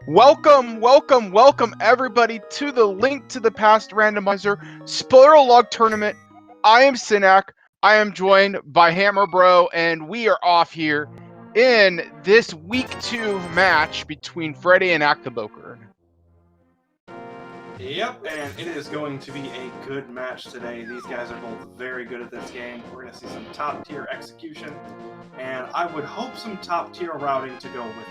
Welcome everybody to the Link to the Past Randomizer Spoiler Log Tournament. I am Sinak. I am joined by Hammer Bro, and we are off here in this week 2 match between Freddeh and Acktheboker. Yep, and it is going to be a good match today. These guys are both very good at this game. We're going to see some top tier execution, and I would hope some top tier routing to go with it.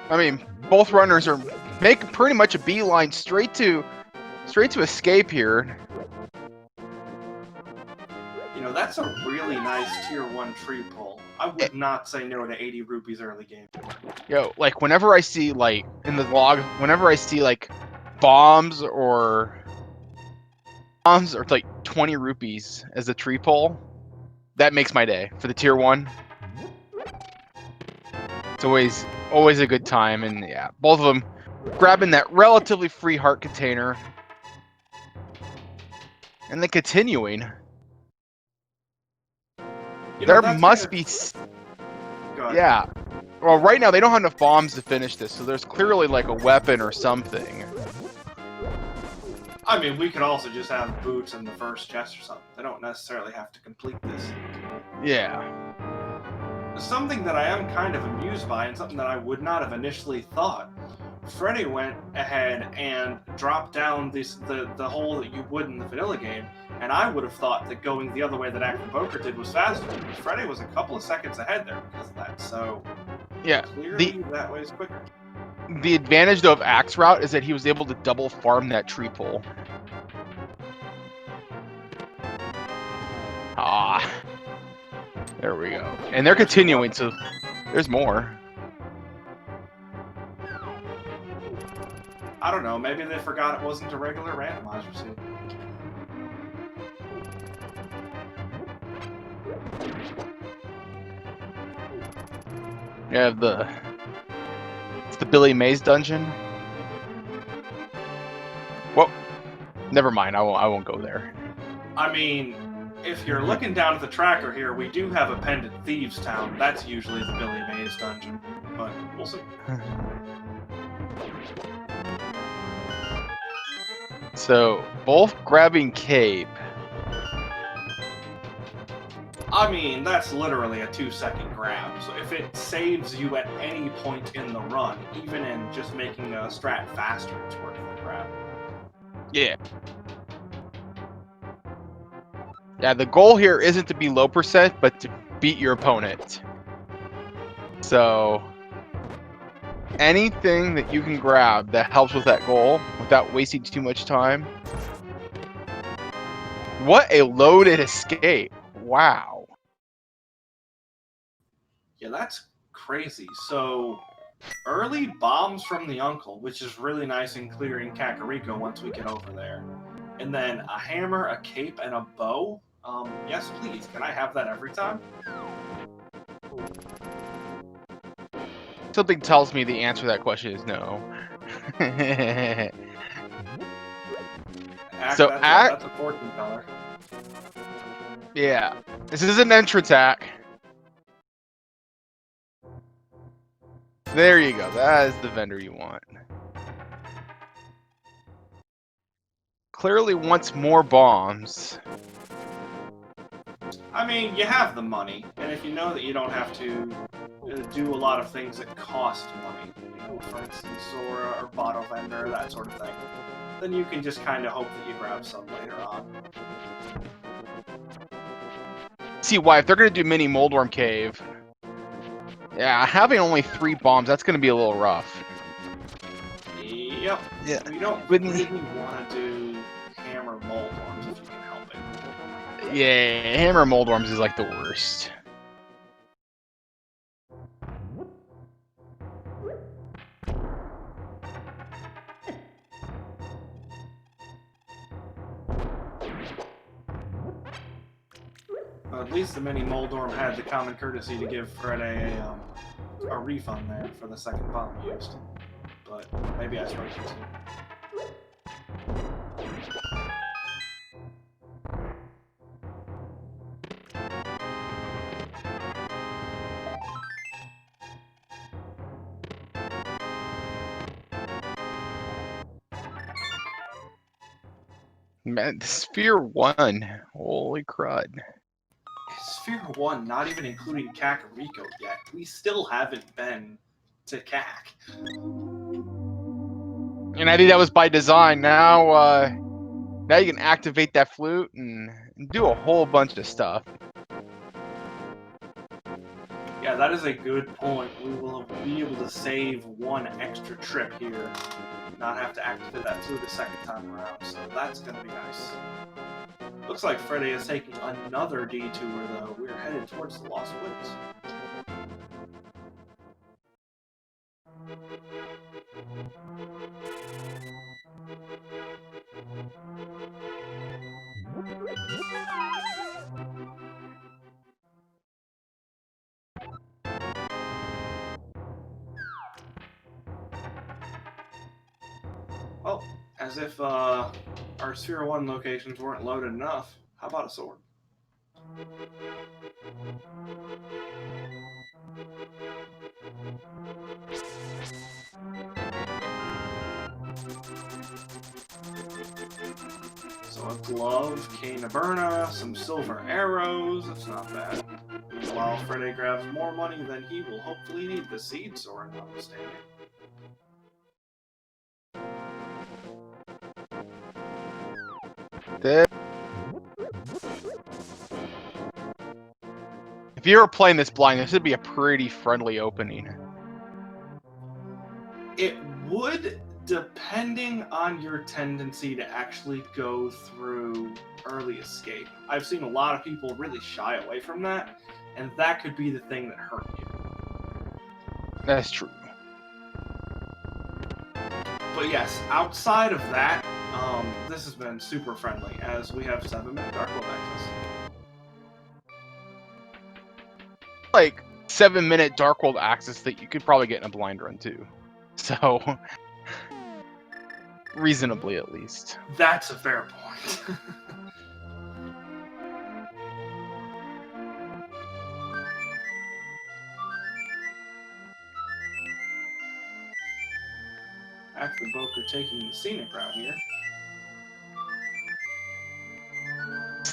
I mean, both runners are making pretty much a beeline straight to escape here. You know, that's a really nice tier 1 tree pull. I would not say no to 80 rupees early game. Yo, like whenever I see like in the log, whenever I see like bombs or like 20 rupees as a tree pull, that makes my day for the tier 1. It's always a good time, and yeah, both of them grabbing that relatively free heart container and then continuing. There must be, yeah. Well, right now they don't have enough bombs to finish this, so there's clearly like a weapon or something. I mean, we could also just have boots in the first chest or something. They don't necessarily have to complete this. Yeah. Something that I am kind of amused by, and something that I would not have initially thought, Freddeh went ahead and dropped down the hole that you would in the vanilla game, and I would have thought that going the other way that Acktheboker did was faster. Freddeh was a couple of seconds ahead there because of that, so yeah, clearly that way is quicker. The advantage though of Axe route is that he was able to double farm that tree pull. Ah. There we go. And they're continuing, so there's more. I don't know, maybe they forgot it wasn't a regular randomizer suit. You have it's the Billy Mays dungeon. Well, never mind, I won't go there. I mean, if you're looking down at the tracker here, we do have a pendant Thieves Town. That's usually the Billy Mays dungeon, but we'll see. So, both grabbing cape. I mean, that's literally a 2-second grab, so if it saves you at any point in the run, even in just making a strat faster, it's worth the grab. Yeah. Yeah, the goal here isn't to be low percent, but to beat your opponent. So, anything that you can grab that helps with that goal without wasting too much time. What a loaded escape. Wow. Yeah, that's crazy. So, early bombs from the uncle, which is really nice in clearing Kakariko once we get over there. And then a hammer, a cape, and a bow. Yes, please. Can I have that every time? Something tells me the answer to that question is no. So that's a fortune teller. Yeah, this is an entrance act. There you go. That is the vendor you want. Clearly wants more bombs. I mean, you have the money, and if you know that you don't have to do a lot of things that cost money, you know, for instance, or bottle vendor, that sort of thing, then you can just kind of hope that you grab some later on. See why, if they're going to do mini Moldworm Cave, yeah, having only 3 bombs, that's going to be a little rough. Yep. Yeah. We don't really want to do hammer Moldworms if you can help it. Yeah, hammer Moldworms is like the worst. At least the mini Moldworm had the common courtesy to give Freddeh a refund there for the second bomb used. But maybe I spoke too soon. Man, Sphere 1. Holy crud. Sphere 1, not even including Kakariko yet. We still haven't been to Kak. And I think that was by design. Now you can activate that flute and do a whole bunch of stuff. Yeah, that is a good point. We will be able to save one extra trip here. Not have to activate that flute a second time around, so that's going to be nice. Looks like Freddeh is taking another detour, though. We're headed towards the Lost Woods. Well, as if our Sphere 1 locations weren't loaded enough, how about a sword? So a glove, cane of burna, some silver arrows, that's not bad. While Freddeh grabs more money than he will hopefully need the seed sword, notwithstanding. If you were playing this blind, this would be a pretty friendly opening. It would, depending on your tendency to actually go through early escape. I've seen a lot of people really shy away from that, and that could be the thing that hurt you. That's true. But yes, outside of that, this has been super friendly, as we have 7-minute Dark World access. Like 7-minute Dark World access that you could probably get in a blind run too. So reasonably at least. That's a fair point. Acktheboker taking the scenic route here.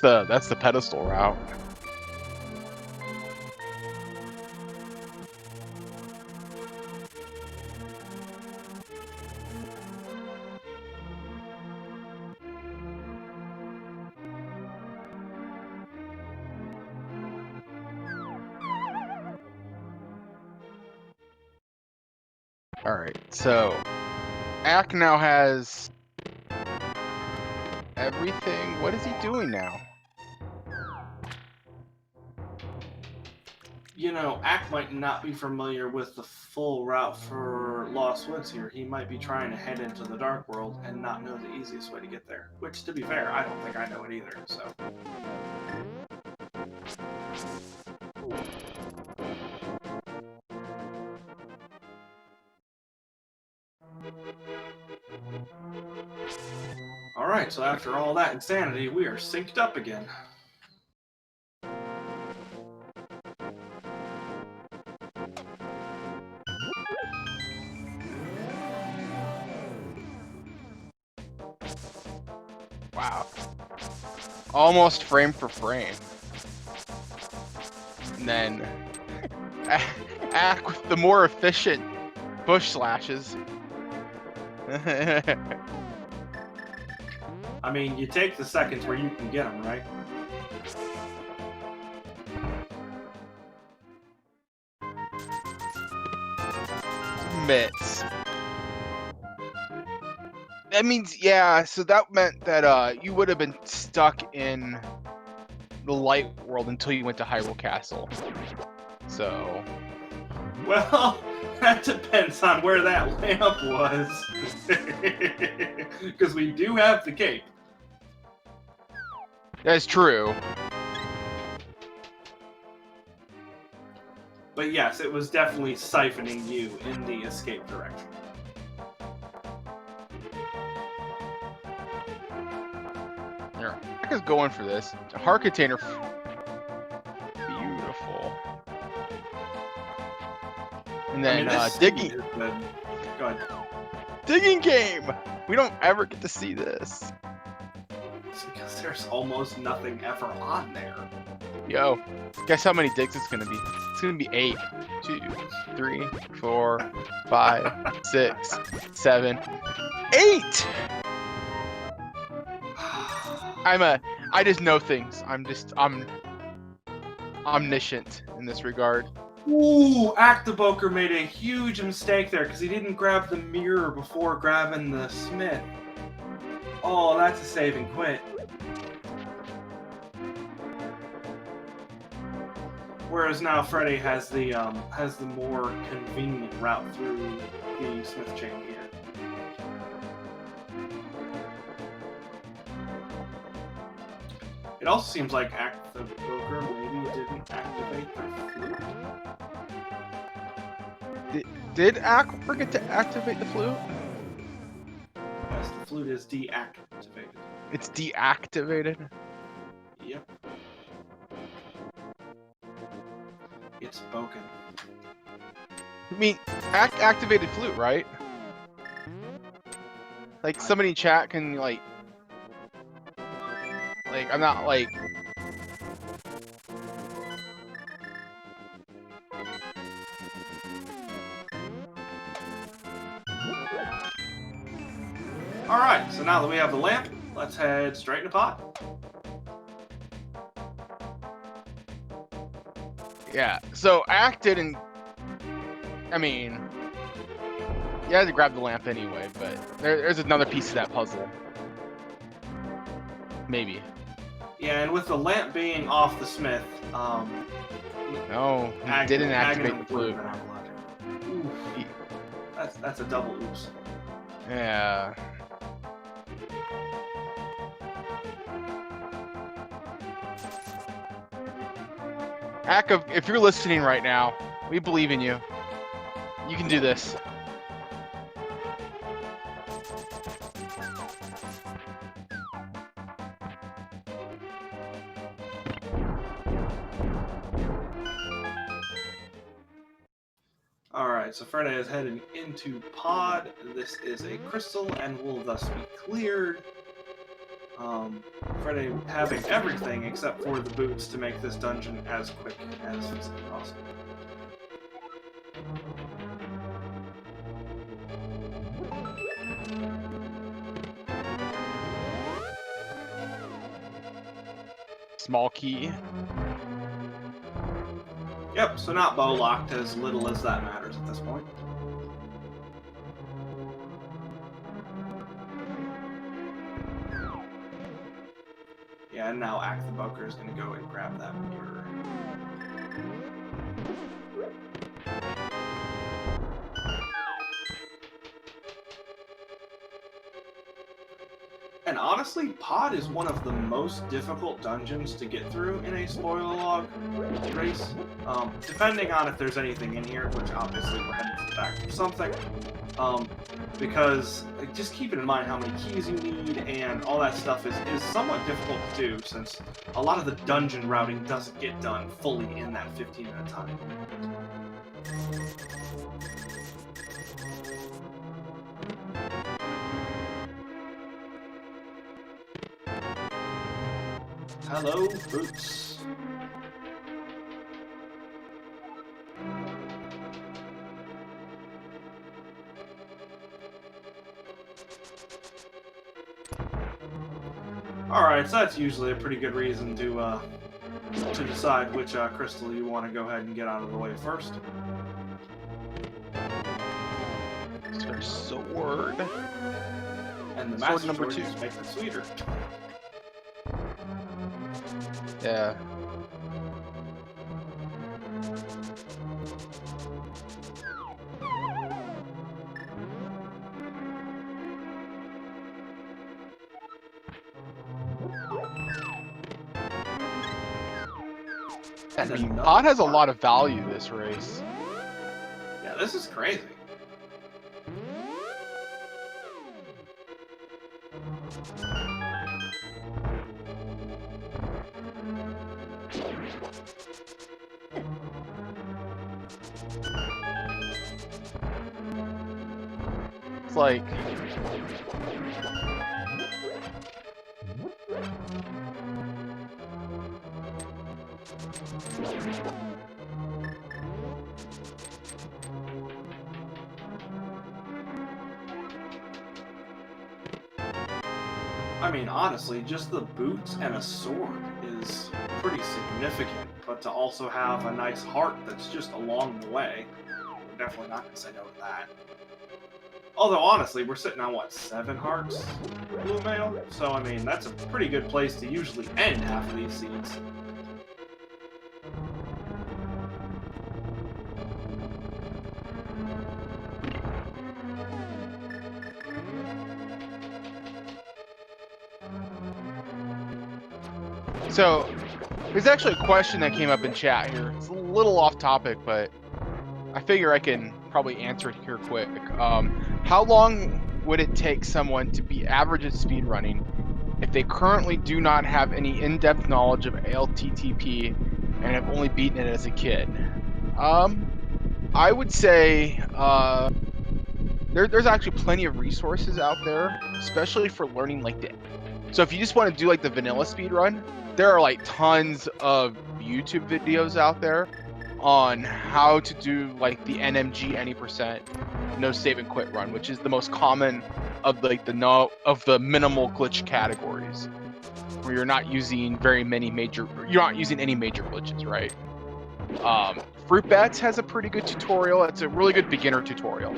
That's the pedestal route. Alright, so Ack now has everything. What is he doing now? You know, Ack might not be familiar with the full route for Lost Woods here. He might be trying to head into the Dark World and not know the easiest way to get there. Which, to be fair, I don't think I know it either, so... Alright, so after all that insanity, we are synced up again. Wow. Almost frame for frame. And then Ack with the more efficient bush slashes. I mean, you take the seconds where you can get them, right? Mitts. That means, yeah, so that meant that you would have been stuck in the light world until you went to Hyrule Castle. So... Well, that depends on where that lamp was. Because we do have the cape. That's true. But yes, it was definitely siphoning you in the escape direction. Here, Ack is going for this. A heart container. Beautiful. And then digging. Go ahead. Digging game. We don't ever get to see this. It's because there's almost nothing ever on there. Yo, guess how many digs it's gonna be? It's gonna be 8. 2, 3, 4, 5, 6, 7, 8. I just know things. I'm omniscient in this regard. Ooh, Acktheboker made a huge mistake there because he didn't grab the mirror before grabbing the smith. Oh, that's a save and quit. Whereas now Freddeh has the more convenient route through the smith chain here. It also seems like Acktheboker maybe didn't activate the flute. Did Ack forget to activate the flute? Yes, the flute is deactivated. It's deactivated? Yep. It's spoken. I mean, Ack activated flute, right? Like, somebody in chat can, like, I'm not, like... Alright, so now that we have the lamp, let's head straight into pot. Yeah, so Ack didn't... I mean... You had to grab the lamp anyway, but there's another piece of that puzzle. Maybe. Yeah, and with the lamp being off the smith, no, he didn't activate the flute. That's a double oops. Yeah. Ack, if you're listening right now, we believe in you. You can do this. Alright, so Freddeh is heading into pod. This is a crystal and will thus be cleared. Freddeh having everything except for the boots to make this dungeon as quick as physically possible. Small key. Yep, so not bow locked, as little as that matters at this point. Yeah, and now Acktheboker is going to go and grab that mirror. And honestly, pod is one of the most difficult dungeons to get through in a spoiler log race. Depending on if there's anything in here, which obviously we're heading to the back for something. Because just keeping in mind how many keys you need and all that stuff is somewhat difficult to do, since a lot of the dungeon routing doesn't get done fully in that 15-minute time. Hello, boots. Alright, so that's usually a pretty good reason to decide which crystal you want to go ahead and get out of the way first. Sword. And the Sword master number sword 2 just makes it sweeter. Yeah. I mean, pod has a lot of value this race. Yeah, this is crazy. It's like... I mean, honestly, just the boots and a sword is pretty significant, but to also have a nice heart that's just along the way, we're definitely not going to say no to that. Although, honestly, we're sitting on, what, 7 hearts, blue mail? So, I mean, that's a pretty good place to usually end half of these scenes. So, there's actually a question that came up in chat here. It's a little off topic, but I figure I can probably answer it here quick. How long would it take someone to be average at speedrunning if they currently do not have any in-depth knowledge of ALTTP and have only beaten it as a kid? I would say there's actually plenty of resources out there, especially for learning like the. So if you just want to do like the vanilla speedrun, there are like tons of YouTube videos out there on how to do like the NMG any percent no save and quit run, which is the most common of like the minimal glitch categories, where you're not using you're not using any major glitches, right? Fruit Bats has a pretty good tutorial. It's a really good beginner tutorial.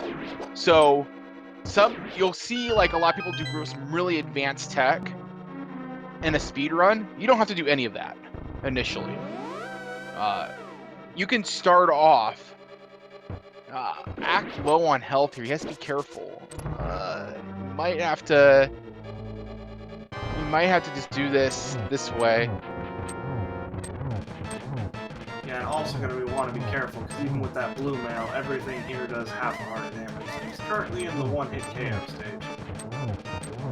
So you'll see like a lot of people do some really advanced tech in a speed run. You don't have to do any of that initially. You can start off act low on health here. You have to be careful. You might have to just do this way. Yeah, and also going to want to be careful, because even with that blue mail, everything here does half a heart damage. He's currently in the one-hit KO stage.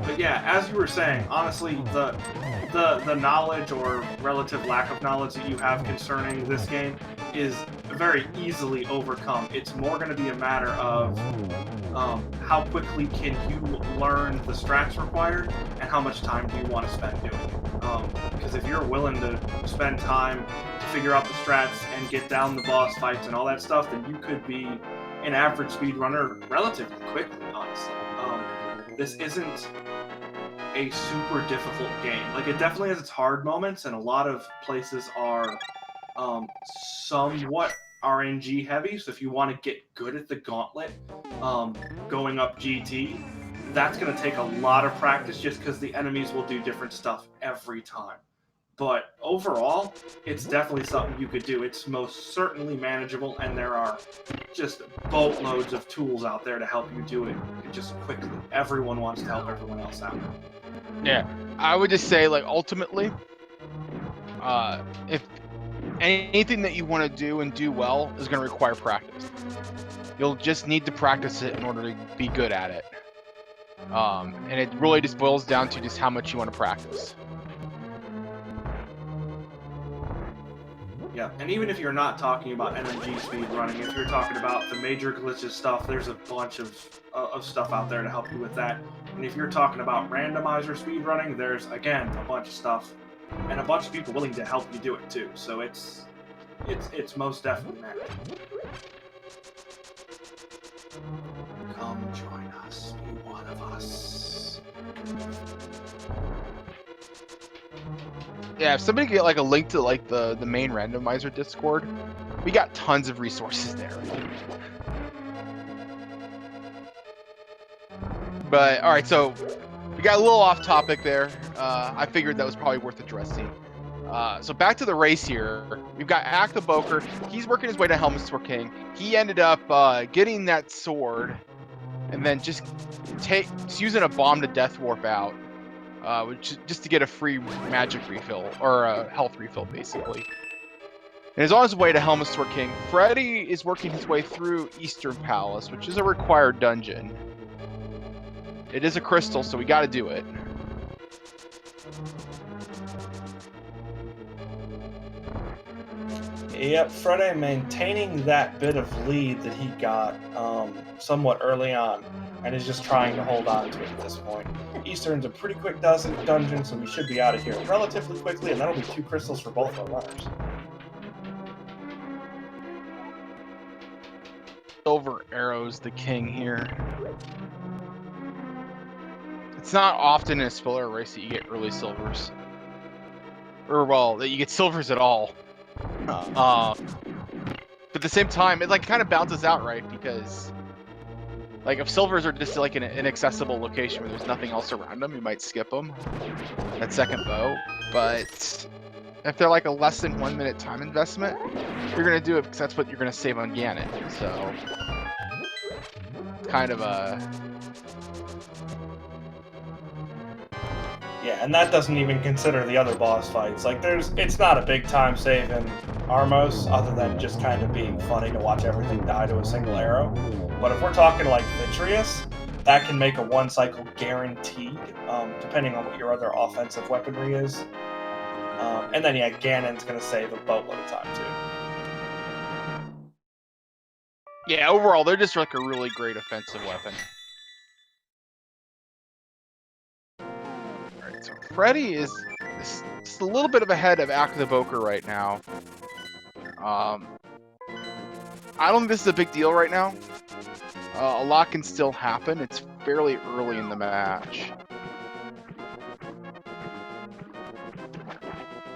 But yeah, as you were saying, honestly, the knowledge or relative lack of knowledge that you have concerning this game is very easily overcome. It's more going to be a matter of how quickly can you learn the strats required, and how much time do you want to spend doing it. Because if you're willing to spend time to figure out the strats and get down the boss fights and all that stuff, then you could be an average speedrunner relatively quickly, honestly. This isn't a super difficult game. Like, it definitely has its hard moments, and a lot of places are somewhat RNG heavy, so if you want to get good at the gauntlet, going up GT, that's going to take a lot of practice, just because the enemies will do different stuff every time. But overall, it's definitely something you could do. It's most certainly manageable, and there are just boatloads of tools out there to help you do it just quickly. Everyone wants to help everyone else out. Yeah, I would just say, like, ultimately, if anything that you want to do and do well is going to require practice. You'll just need to practice it in order to be good at it. And it really just boils down to just how much you want to practice. Yeah, and even if you're not talking about NMG speed running, if you're talking about the major glitches stuff, there's a bunch of stuff out there to help you with that. And if you're talking about randomizer speed running, there's, again, a bunch of stuff and a bunch of people willing to help you do it too. So it's most definitely manageable. Come join us, be one of us. Yeah, if somebody could get like a link to like the main randomizer Discord, we got tons of resources there. But all right, so we got a little off topic there. I figured that was probably worth addressing. So back to the race here. We've got Acktheboker. He's working his way to Helmsword King. He ended up getting that sword, and then just using a bomb to death warp out. Which just to get a free magic refill, or a health refill, basically. And he's on his way to Helmsword King. Freddeh is working his way through Eastern Palace, which is a required dungeon. It is a crystal, so we gotta do it. Yep, Freddeh maintaining that bit of lead that he got somewhat early on, and is just trying to hold on to it at this point. Eastern's a pretty quick dungeon, so we should be out of here relatively quickly, and that'll be 2 crystals for both our runners. Silver arrows the king here. It's not often in a spoiler race that you get early silvers. Or, well, that you get silvers at all. But at the same time, it like kind of balances out, right? Because like if silvers are just like in an inaccessible location where there's nothing else around them, you might skip them. That second bow. But if they're like a less than 1 minute time investment, you're gonna do it because that's what you're gonna save on Ganon. So it's kind of a Yeah, and that doesn't even consider the other boss fights. Like, it's not a big time save in Armos, other than just kind of being funny to watch everything die to a single arrow. But if we're talking like Vitrius, that can make a one cycle guaranteed, depending on what your other offensive weaponry is. And then, yeah, Ganon's going to save a boatload of time, too. yeah. Overall, they're just like a really great offensive weapon. All right, so Freddeh is just a little bit of ahead of Acktheboker right now. I don't think this is a big deal right now. A lot can still happen. It's fairly early in the match.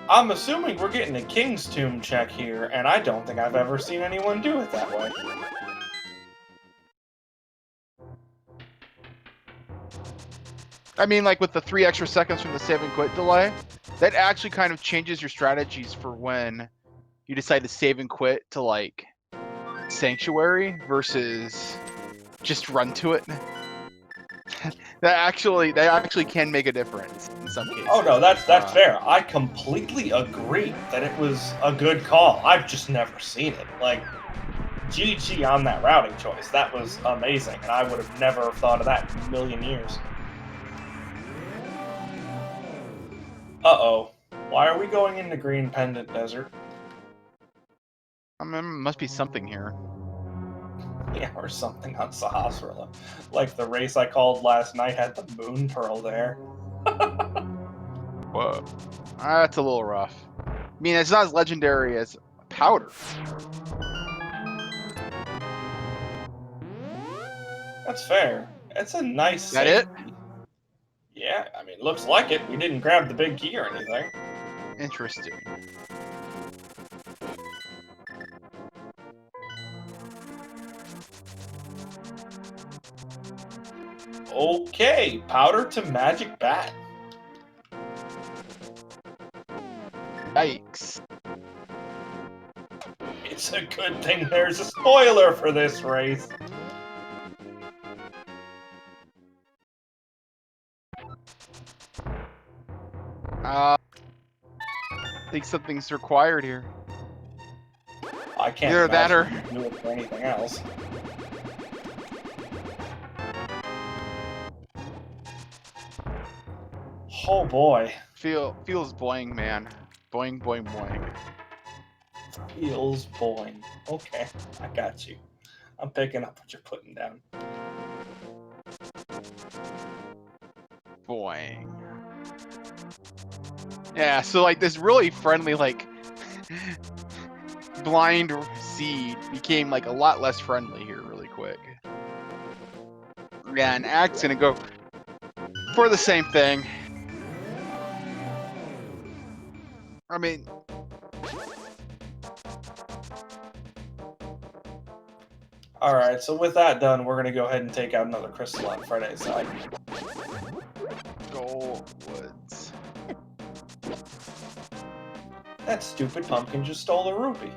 I'm assuming we're getting a King's Tomb check here, and I don't think I've ever seen anyone do it that way. I mean, like with the 3 extra seconds from the save and quit delay, that actually kind of changes your strategies for when you decide to save and quit to like Sanctuary versus just run to it. That actually can make a difference in some cases. Oh no, that's fair. I completely agree that it was a good call. I've just never seen it. Like, GG on that routing choice. That was amazing, and I would have never thought of that in a million years. Uh-oh. Why are we going into Green Pendant Desert? I mean, there must be something here. Yeah, or something on Sahasrara. Like the race I called last night had the Moon Pearl there. Whoa. That's a little rough. I mean, it's not as legendary as Powder. That's fair. It's a nice... Is that it? Yeah, I mean, looks like it. We didn't grab the big key or anything. Interesting. Okay, Powder to Magic Bat. Yikes. It's a good thing there's a spoiler for this race. I think something's required here. I can't Either that or do it for anything else. Oh boy. Feels boing, man. Boing, boing, boing. Feels boing. Okay, I got you. I'm picking up what you're putting down. Boing. Yeah, so like this really friendly like blind seed became like a lot less friendly here really quick. Yeah, and Ack's gonna go for the same thing. I mean, alright, so with that done, we're going to go ahead and take out another crystal on Freddeh's side. Gold Woods. That stupid pumpkin just stole a rupee.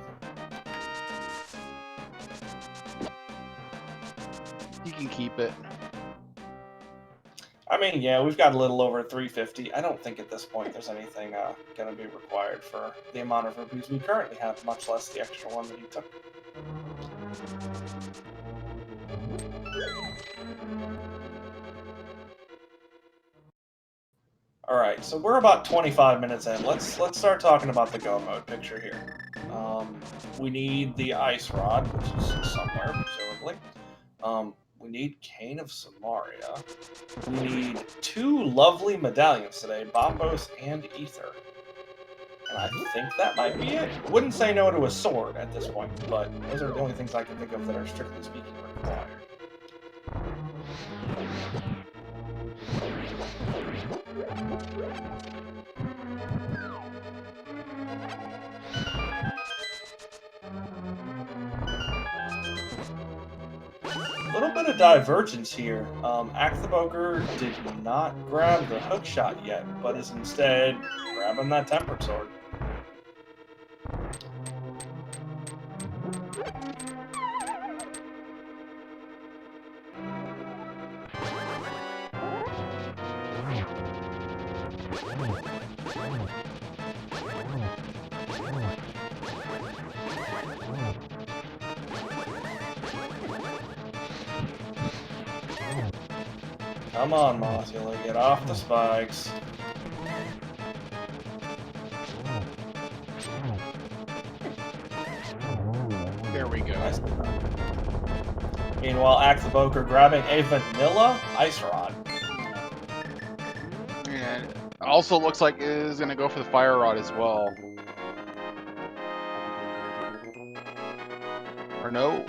You can keep it. I mean, yeah, we've got a little over 350. I don't think at this point there's anything going to be required for the amount of rupees we currently have, much less the extra one that he took. Alright, so we're about 25 minutes in. Let's start talking about the go mode picture here. We need the ice rod, which is somewhere, presumably. We need Cane of Samaria. We need 2 lovely medallions today, Bombos and Ether. And I think that might be it. Wouldn't say no to a sword at this point, but those are the only things I can think of that are strictly speaking required. A little bit of divergence here. Acktheboker did not grab the hook shot yet, but is instead grabbing that tempered sword. Come on, Mothula, get off the spikes. There we go. Nice. Meanwhile, Acktheboker grabbing a vanilla ice rod. And also looks like it is going to go for the fire rod as well. Or no?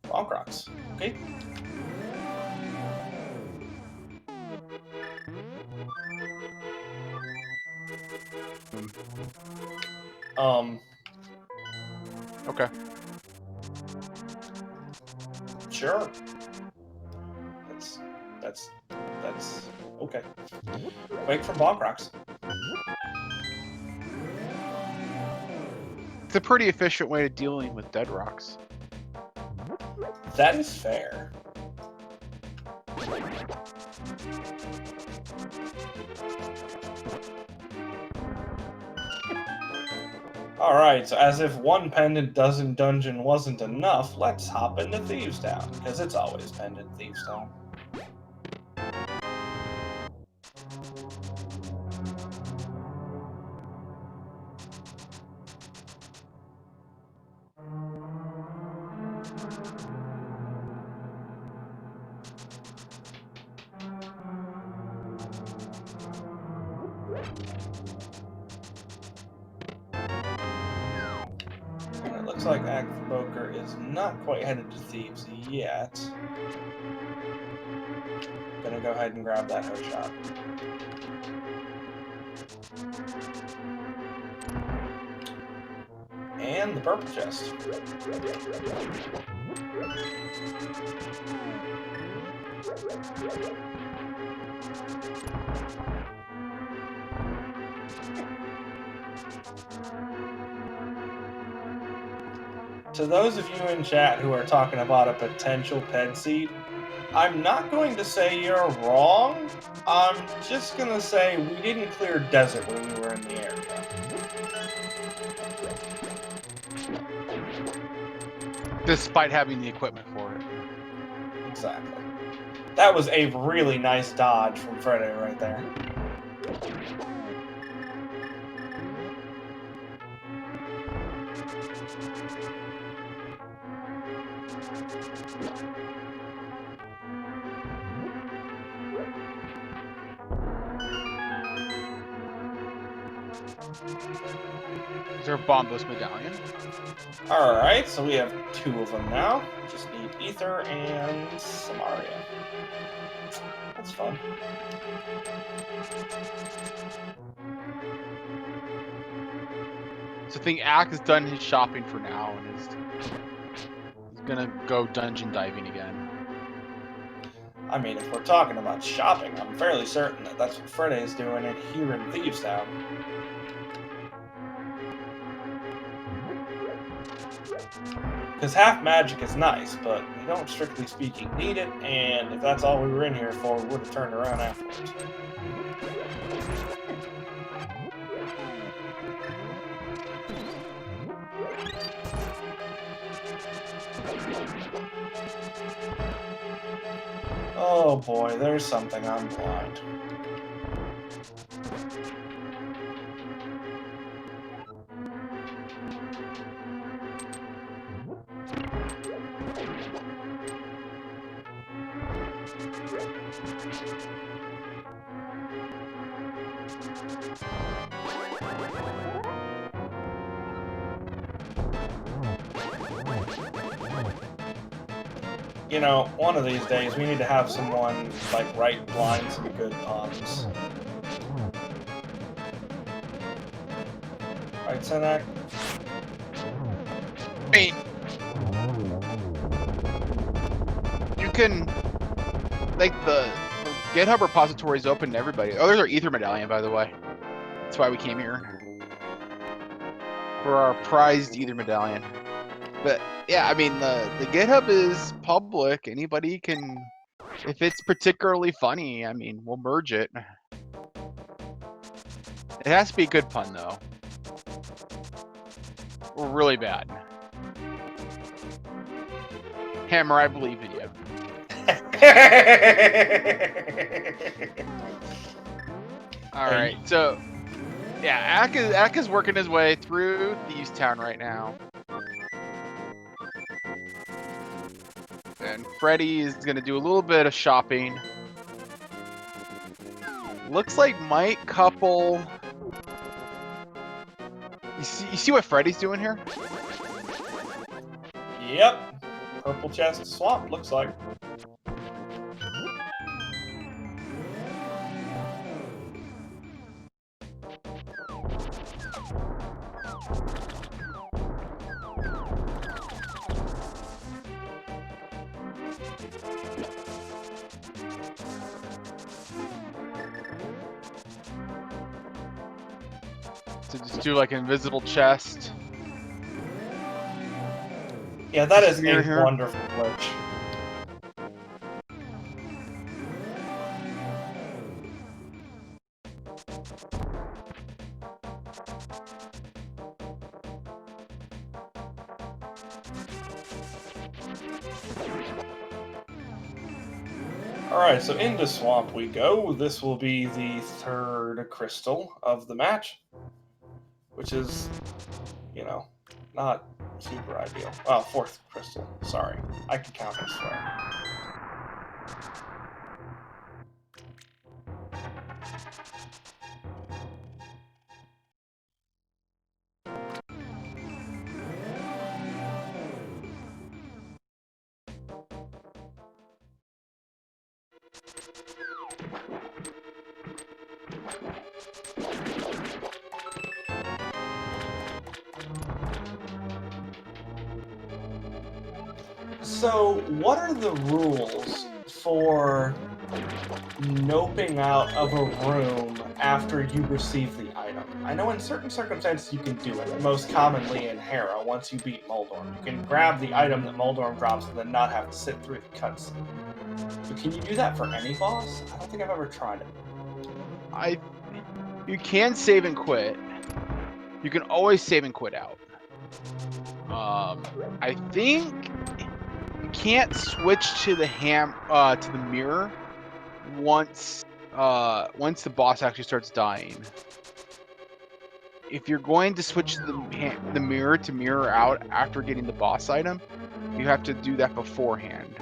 Bonk rocks. Okay. Okay. Sure. That's okay. Wait for bonk rocks. It's a pretty efficient way of dealing with dead rocks. That is fair. Alright, so as if one pendant dozen dungeon wasn't enough, let's hop into Thieves Town, because it's always pendant Thieves Town. It looks like Acktheboker is not quite headed to Thieves yet. Gonna go ahead and grab that hook shot. And the purple chest. To those of you in chat who are talking about a potential ped seed, I'm not going to say you're wrong. I'm just going to say we didn't clear desert when we were in the area. Despite having the equipment for it. Exactly. That was a really nice dodge from Freddeh right there. Is there a Bombos medallion? Alright, so we have 2 of them now. Just need Ether and Samaria. That's fun. So I think Ack has done his shopping for now and is gonna go dungeon diving again. I mean, if we're talking about shopping, I'm fairly certain that that's what Freddeh is doing here in Thieves Town. Because half magic is nice, but we don't, strictly speaking, need it, and if that's all we were in here for, we would have turned around afterwards. Oh boy, there's something. I'm blind. You know, one of these days we need to have someone, like, write blind some good puns. Right, Senak? I mean, you can, like, the GitHub repository is open to everybody. Oh, there's our Ether medallion, by the way. That's why we came here. For our prized Ether medallion. But, yeah, I mean, the GitHub is public. Anybody can, if it's particularly funny, I mean, we'll merge it. It has to be a good pun, though. Or really bad. Hammer, I believe in you. Alright, so yeah, Ack is working his way through Thieves Town right now. And Freddie is gonna do a little bit of shopping. Looks like might couple. You see what Freddie's doing here? Yep. Purple chest swap, looks like. To just do like an invisible chest. Yeah, that is a Here. wonderful glitch. Alright, so into Swamp we go. This will be the third crystal of the match. Which is, you know, not super ideal. Well, fourth crystal. Sorry. I can count this way. So, what are the rules for noping out of a room after you receive the item? I know in certain circumstances you can do it, most commonly in Hera, once you beat Moldorm. You can grab the item that Moldorm drops and then not have to sit through the cutscene. But can you do that for any boss? I don't think I've ever tried it. You can save and quit. You can always save and quit out. I think you can't switch to the mirror once the boss actually starts dying. If you're going to switch the mirror to mirror out after getting the boss item, you have to do that beforehand.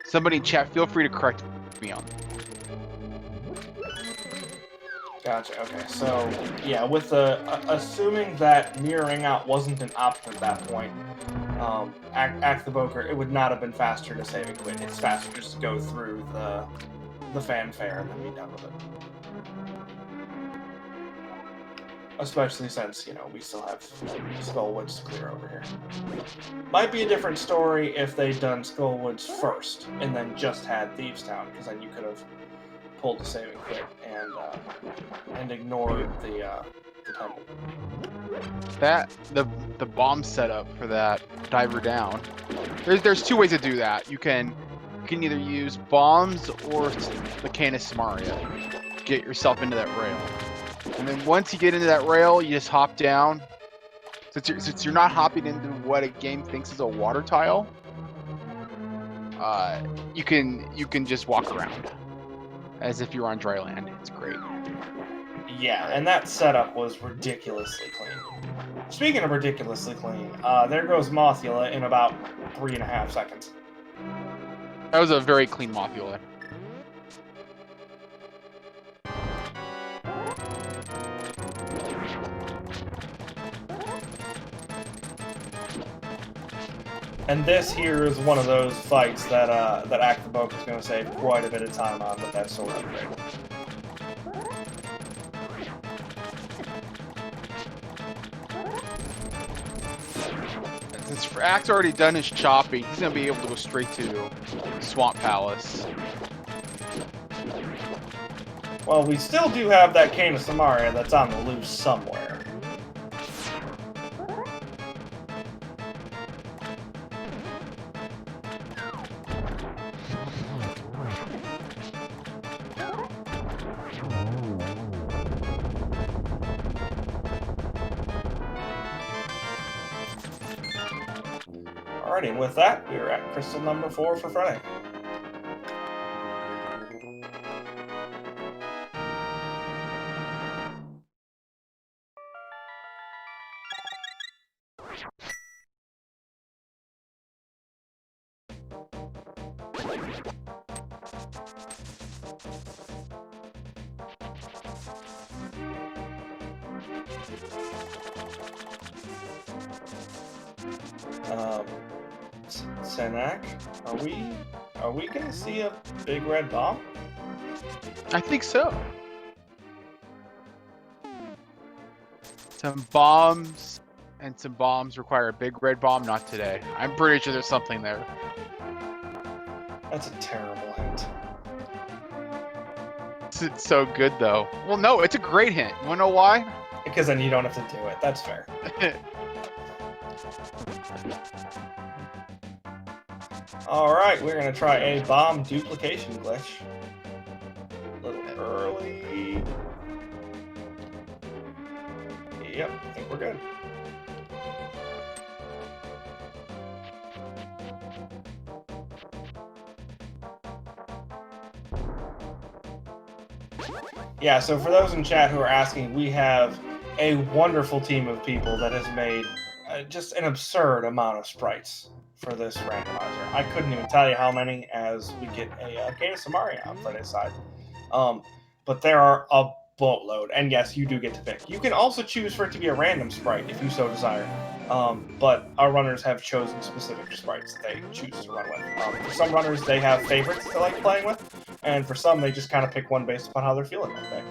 Somebody in chat, feel free to correct me on that. Gotcha, okay. So, yeah, with the... assuming that mirroring out wasn't an option at that point, Acktheboker, it would not have been faster to save and quit. It's faster just to go through the fanfare and then be done with it. Especially since, you know, we still have Skullwoods to clear over here. Might be a different story if they'd done Skullwoods first and then just had Thieves Town, because then you could have pulled the save and quit and ignored the tunnel. The bomb setup for that diver down. There's two ways to do that. You can either use bombs or the Canis Samaria to get yourself into that rail. And then once you get into that rail, you just hop down. Since you're not hopping into what a game thinks is a water tile, you can just walk around as if you're on dry land. It's great. Yeah, and that setup was ridiculously clean. Speaking of ridiculously clean, there goes Mothula in about 3.5 seconds. That was a very clean Mothula. And this here is one of those fights that that Acktheboker is going to save quite a bit of time on with that sword upgrade. Since Ack's already done his shopping, he's gonna be able to go straight to Swamp Palace. Well, we still do have that Cane of Samaria that's on the loose somewhere. Alrighty, and with that, we are at crystal number 4 for Freddeh. Senak, are we gonna see a big red bomb? I think so. Some bombs require a big red bomb. Not today. I'm pretty sure there's something there. That's a terrible hint. It's so good though. Well, no, it's a great hint. You wanna know why? Because then you don't have to do it. That's fair. Alright, we're gonna try a bomb duplication glitch. A little early. Yep, I think we're good. Yeah, so for those in chat who are asking, we have a wonderful team of people that has made just an absurd amount of sprites for this randomizer. I couldn't even tell you how many, as we get a Cane of Samaria on Freddeh's side. But there are a boatload, and yes, you do get to pick. You can also choose for it to be a random sprite if you so desire. But our runners have chosen specific sprites that they choose to run with. For some runners, they have favorites they like playing with, and for some, they just kind of pick one based upon how they're feeling that day.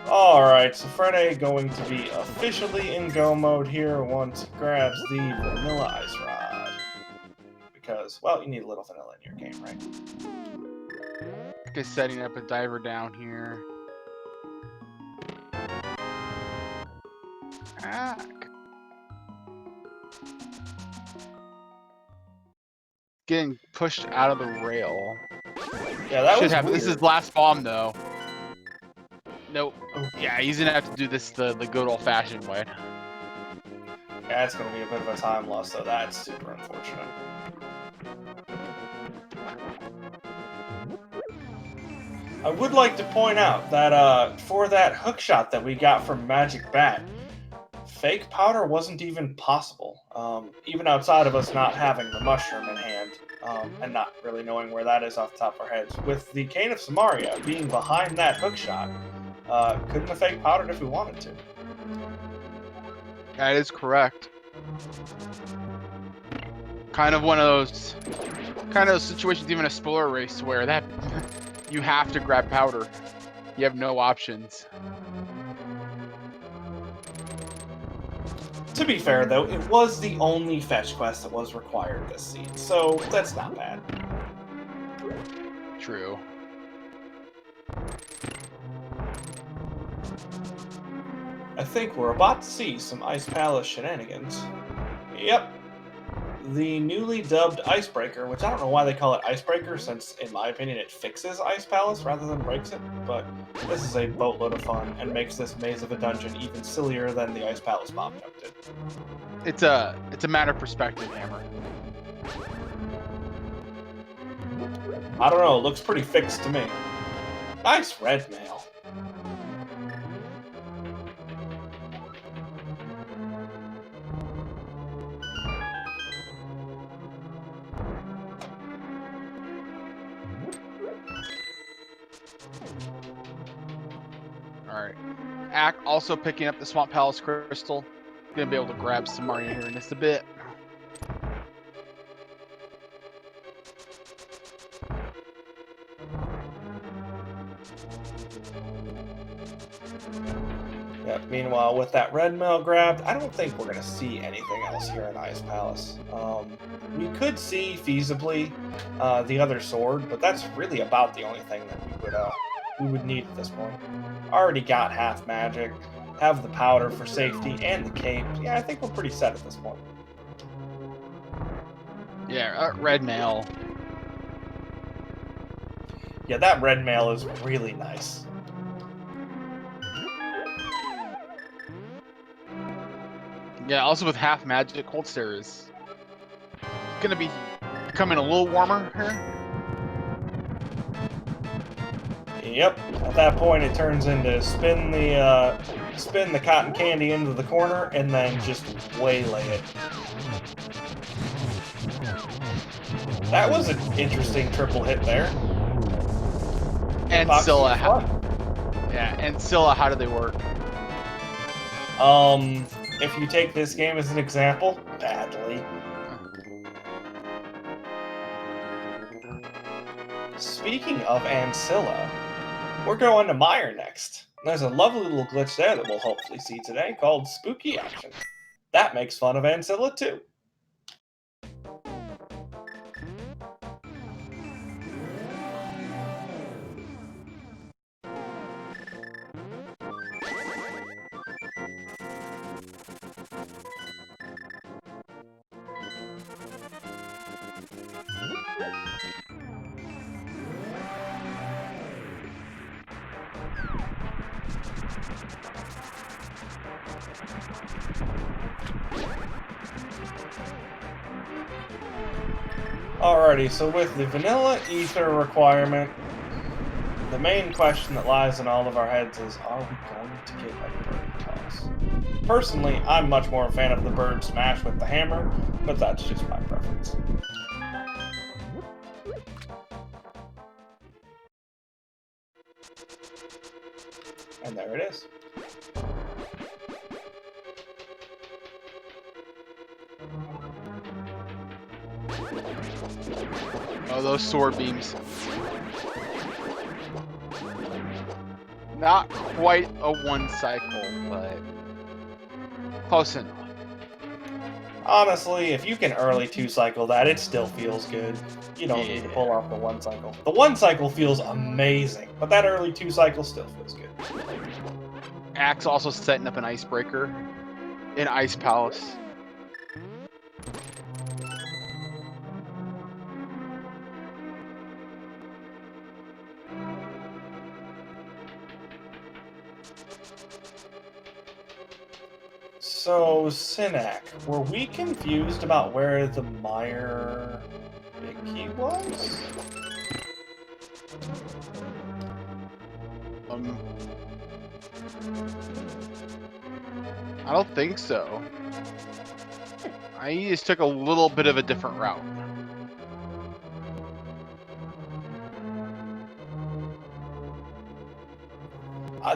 Alright, so Freddeh going to be officially in go mode here once he grabs the vanilla ice rod. Because, well, you need a little vanilla in your game, right? Just setting up a diver down here. Getting pushed out of the rail. Yeah, that Should was have. weird. This is last bomb though. Nope. Yeah, he's gonna have to do this the good old-fashioned way. Yeah, it's gonna be a bit of a time loss, though. That's super unfortunate. I would like to point out that for that hook shot that we got from Magic Bat, fake powder wasn't even possible. Even outside of us not having the mushroom in hand, and not really knowing where that is off the top of our heads. With the Cane of Samaria being behind that hook shot, couldn't have fake powdered if we wanted to. That is correct. Kind of one of those situations, even a spoiler race, where that you have to grab powder. You have no options. To be fair, though, it was the only fetch quest that was required this season, so that's not bad. True. I think we're about to see some Ice Palace shenanigans. Yep. The newly dubbed Icebreaker, which I don't know why they call it Icebreaker, since, in my opinion, it fixes Ice Palace rather than breaks it, but this is a boatload of fun and makes this maze of a dungeon even sillier than the Ice Palace bomb jump did. It's a matter of perspective, Hammer. I don't know, it looks pretty fixed to me. Nice red mail. Alright. Ack also picking up the Swamp Palace Crystal. Gonna be able to grab some Mario here in just a bit. Yep, meanwhile, with that red mail grabbed, I don't think we're going to see anything else here in Ice Palace. We could see, feasibly, the other sword, but that's really about the only thing that we would need at this point. Already got half magic, have the powder for safety, and the cape. Yeah, I think we're pretty set at this point. Yeah, red mail. Yeah, that red mail is really nice. Yeah, also with half magic, Cold Stare is gonna be becoming a little warmer here. Yep. At that point, it turns into spin the cotton candy into the corner and then just waylay it. That was an interesting triple hit there. And Scylla, and Scylla, how do they work? If you take this game as an example, badly. Speaking of Ancilla, we're going to Meyer next. There's a lovely little glitch there that we'll hopefully see today called Spooky Action. That makes fun of Ancilla too. Alrighty, so with the vanilla ether requirement, the main question that lies in all of our heads is, are we going to get a bird toss? Personally, I'm much more a fan of the bird smash with the hammer, but that's just my preference. And there it is. Oh, those sword beams. Not quite a one cycle, but close enough. Honestly, if you can early 2-cycle that, it still feels good. You don't need to pull off the 1-cycle. The 1-cycle feels amazing, but that early 2-cycle still feels good. Axe also setting up an icebreaker in Ice Palace. So, Synac, were we confused about where the Meyer big key was? I don't think so. I just took a little bit of a different route.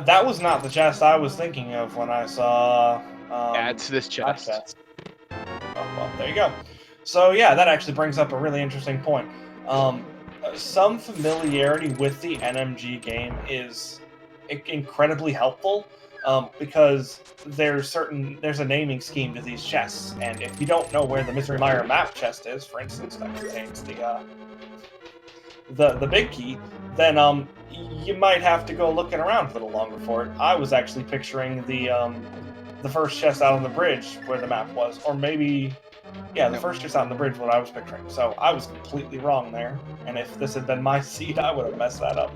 That was not the chest I was thinking of when I saw... Add to this chest. Oh, well, there you go. So, yeah, that actually brings up a really interesting point. Some familiarity with the NMG game is incredibly helpful, because there's a naming scheme to these chests, and if you don't know where the Mystery Mire map chest is, for instance, that contains the big key, then you might have to go looking around a little longer for it. I was actually picturing the first chest out on the bridge where the map was, or maybe, yeah, the first chest out on the bridge what I was picturing. So I was completely wrong there, and if this had been my seed, I would have messed that up.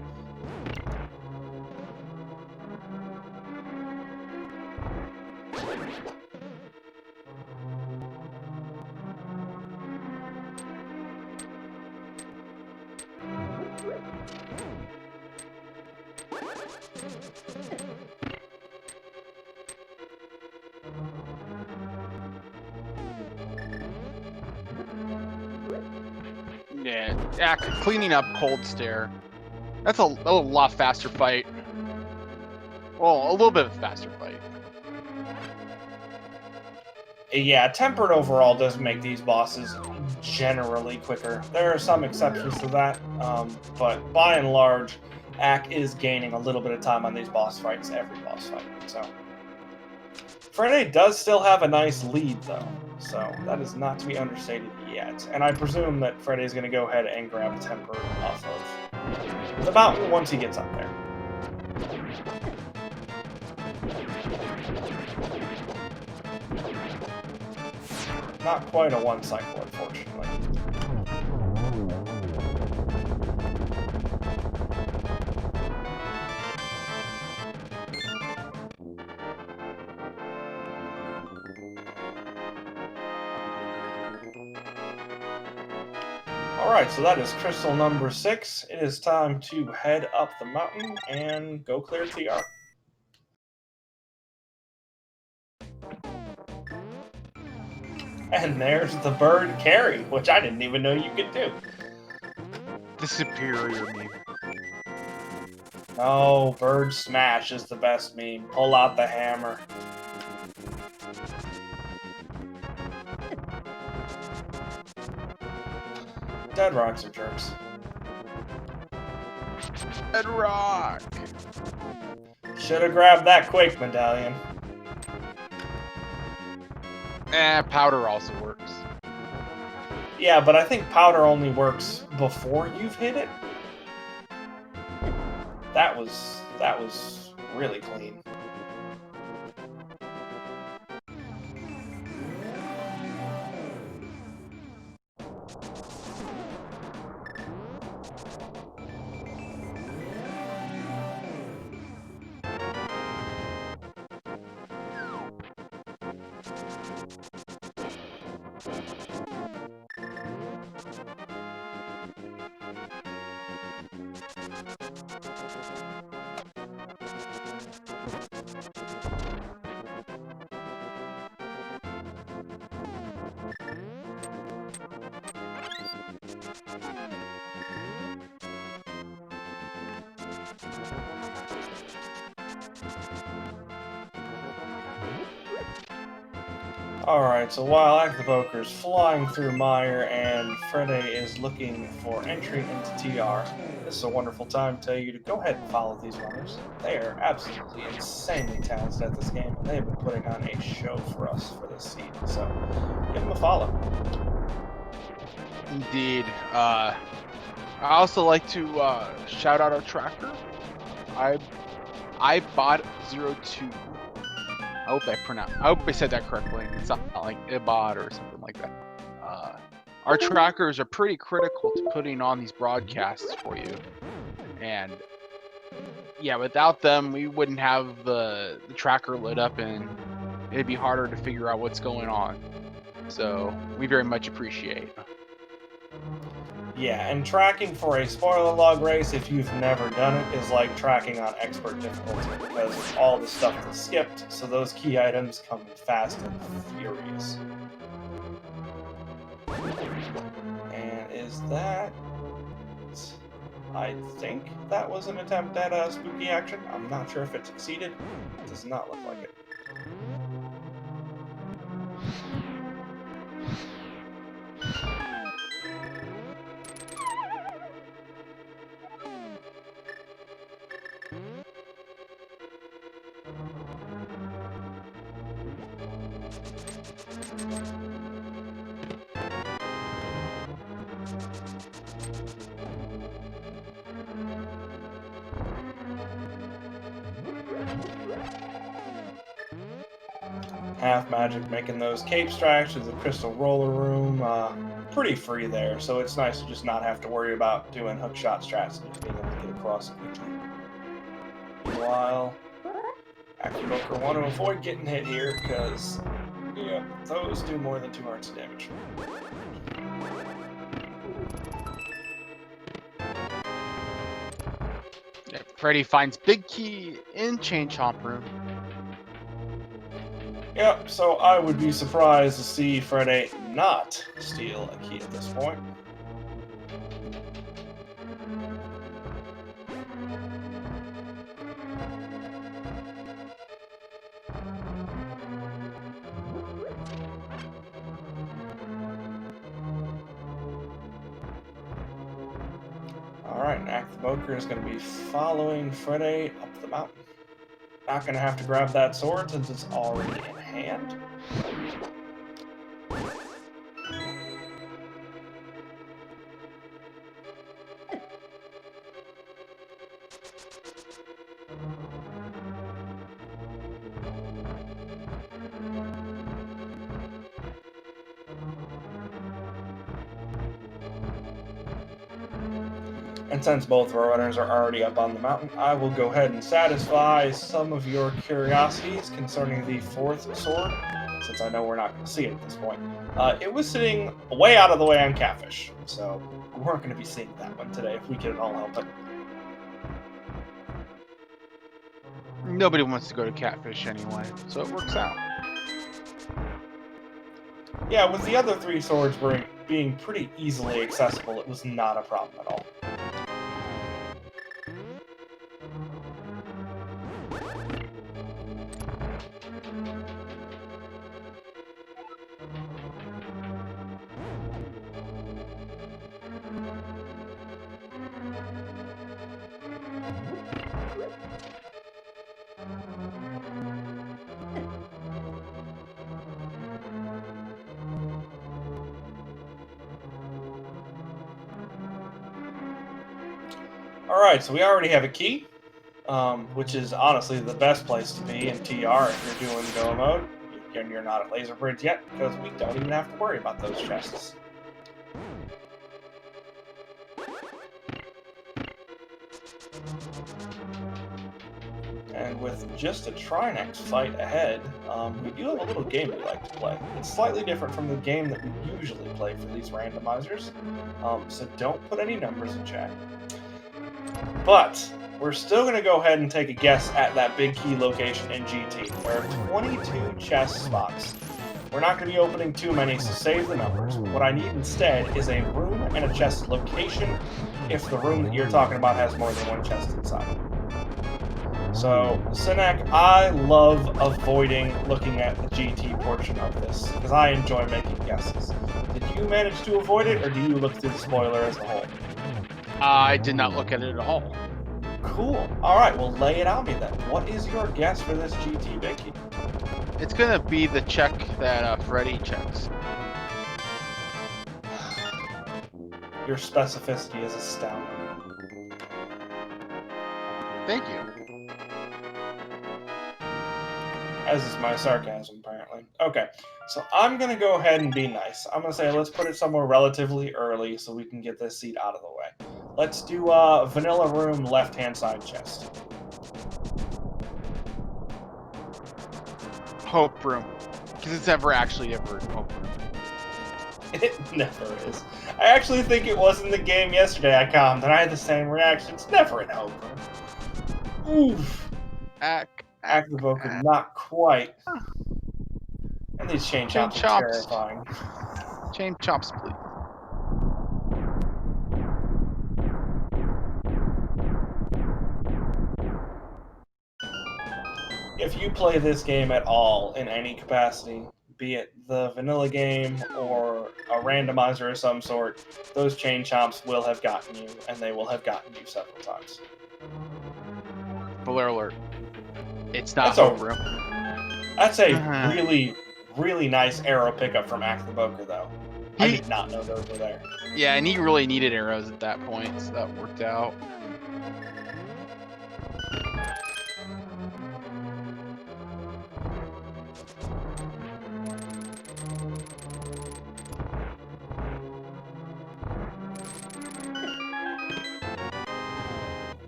Yeah, cleaning up Cold Stare. That's a lot faster fight. Well, a little bit of a faster fight. Yeah, tempered overall does make these bosses generally quicker. There are some exceptions to that, but by and large, Ack is gaining a little bit of time on these boss fights every boss fight. So, Freddeh does still have a nice lead, though, so that is not to be understated yet. And I presume that Freddeh is going to go ahead and grab tempered off of the mountain once he gets up there. Not quite a one cycle, unfortunately. Alright, so that is crystal number 6. It is time to head up the mountain and go clear TR. And there's the bird carry, which I didn't even know you could do. The superior meme. Oh, bird smash is the best meme. Pull out the hammer. Dead rocks are jerks. Dead rock. Should have grabbed that quick, medallion. Powder also works. Yeah, but I think powder only works before you've hit it. That was really clean. Alright, so while Acktheboker is flying through mire and Freddeh is looking for entry into TR, this is a wonderful time to tell you to go ahead and follow these runners. They are absolutely insanely talented at this game, and they have been putting on a show for us for this season, so give them a follow. Indeed. I also like to shout out our tracker. I bought 02. I hope I said that correctly. It's not like Ibot or something like that. Our trackers are pretty critical to putting on these broadcasts for you. And yeah, without them, we wouldn't have the tracker lit up and it'd be harder to figure out what's going on. So we very much appreciate. Yeah, and tracking for a spoiler log race, if you've never done it, is like tracking on expert difficulty because all the stuff is skipped, so those key items come fast and furious. And is that... I think that was an attempt at a spooky action. I'm not sure if it succeeded. It does not look like it. Half Magic making those cape strikes with the Crystal Roller Room pretty free there, so it's nice to just not have to worry about doing hookshot strats and just being able to get across quickly. Meanwhile, Acktheboker want to avoid getting hit here because, yeah, those do more than 2 hearts of damage. Yeah, Freddeh finds Big Key in Chain Chomp Room. Yep, so I would be surprised to see Freddeh not steal a key at this point. Alright, and Acktheboker is going to be following Freddeh up the mountain. Not going to have to grab that sword since it's already in hand. And since both of our runners are already up on the mountain, I will go ahead and satisfy some of your curiosities concerning the fourth sword, since I know we're not going to see it at this point. It was sitting way out of the way on Catfish, so we weren't going to be seeing that one today if we could at all help it. Nobody wants to go to Catfish anyway, so it works out. Yeah, with the other three swords being pretty easily accessible, it was not a problem at all. Alright, so we already have a key, which is honestly the best place to be in TR if you're doing go mode, and you're not at Laser Bridge yet, because we don't even have to worry about those chests. And with just a Trinex fight ahead, we do have a little game we like to play. It's slightly different from the game that we usually play for these randomizers, so don't put any numbers in chat. But we're still going to go ahead and take a guess at that big key location in GT. There are 22 chest spots. We're not going to be opening too many, so save the numbers. What I need instead is a room and a chest location if the room that you're talking about has more than one chest inside. So, Sinak, I love avoiding looking at the GT portion of this, because I enjoy making guesses. Did you manage to avoid it, or do you look through the spoiler as a whole? I did not look at it at all. Cool. Alright, well lay it on me then. What is your guess for this GT Vicky? It's gonna be the check that Freddeh checks. Your specificity is astounding. Thank you. As is my sarcasm, apparently. Okay, so I'm going to go ahead and be nice. I'm going to say let's put it somewhere relatively early so we can get this seat out of the way. Let's do vanilla room, left-hand side chest. Hope room. Because it's ever actually ever hope room. It never is. I actually think it was in the game yesterday I calmed, and I had the same reaction. It's never in hope room. Oof. Acktheboker, not quite. And these chain chops are terrifying. Chain chops, please. If you play this game at all in any capacity, be it the vanilla game or a randomizer of some sort, those chain chomps will have gotten you, and they will have gotten you several times. Spoiler alert. It's not hope room. That's a really, really nice arrow pickup from Acktheboker, though. I did not know those were there. Yeah, and he really needed arrows at that point, so that worked out.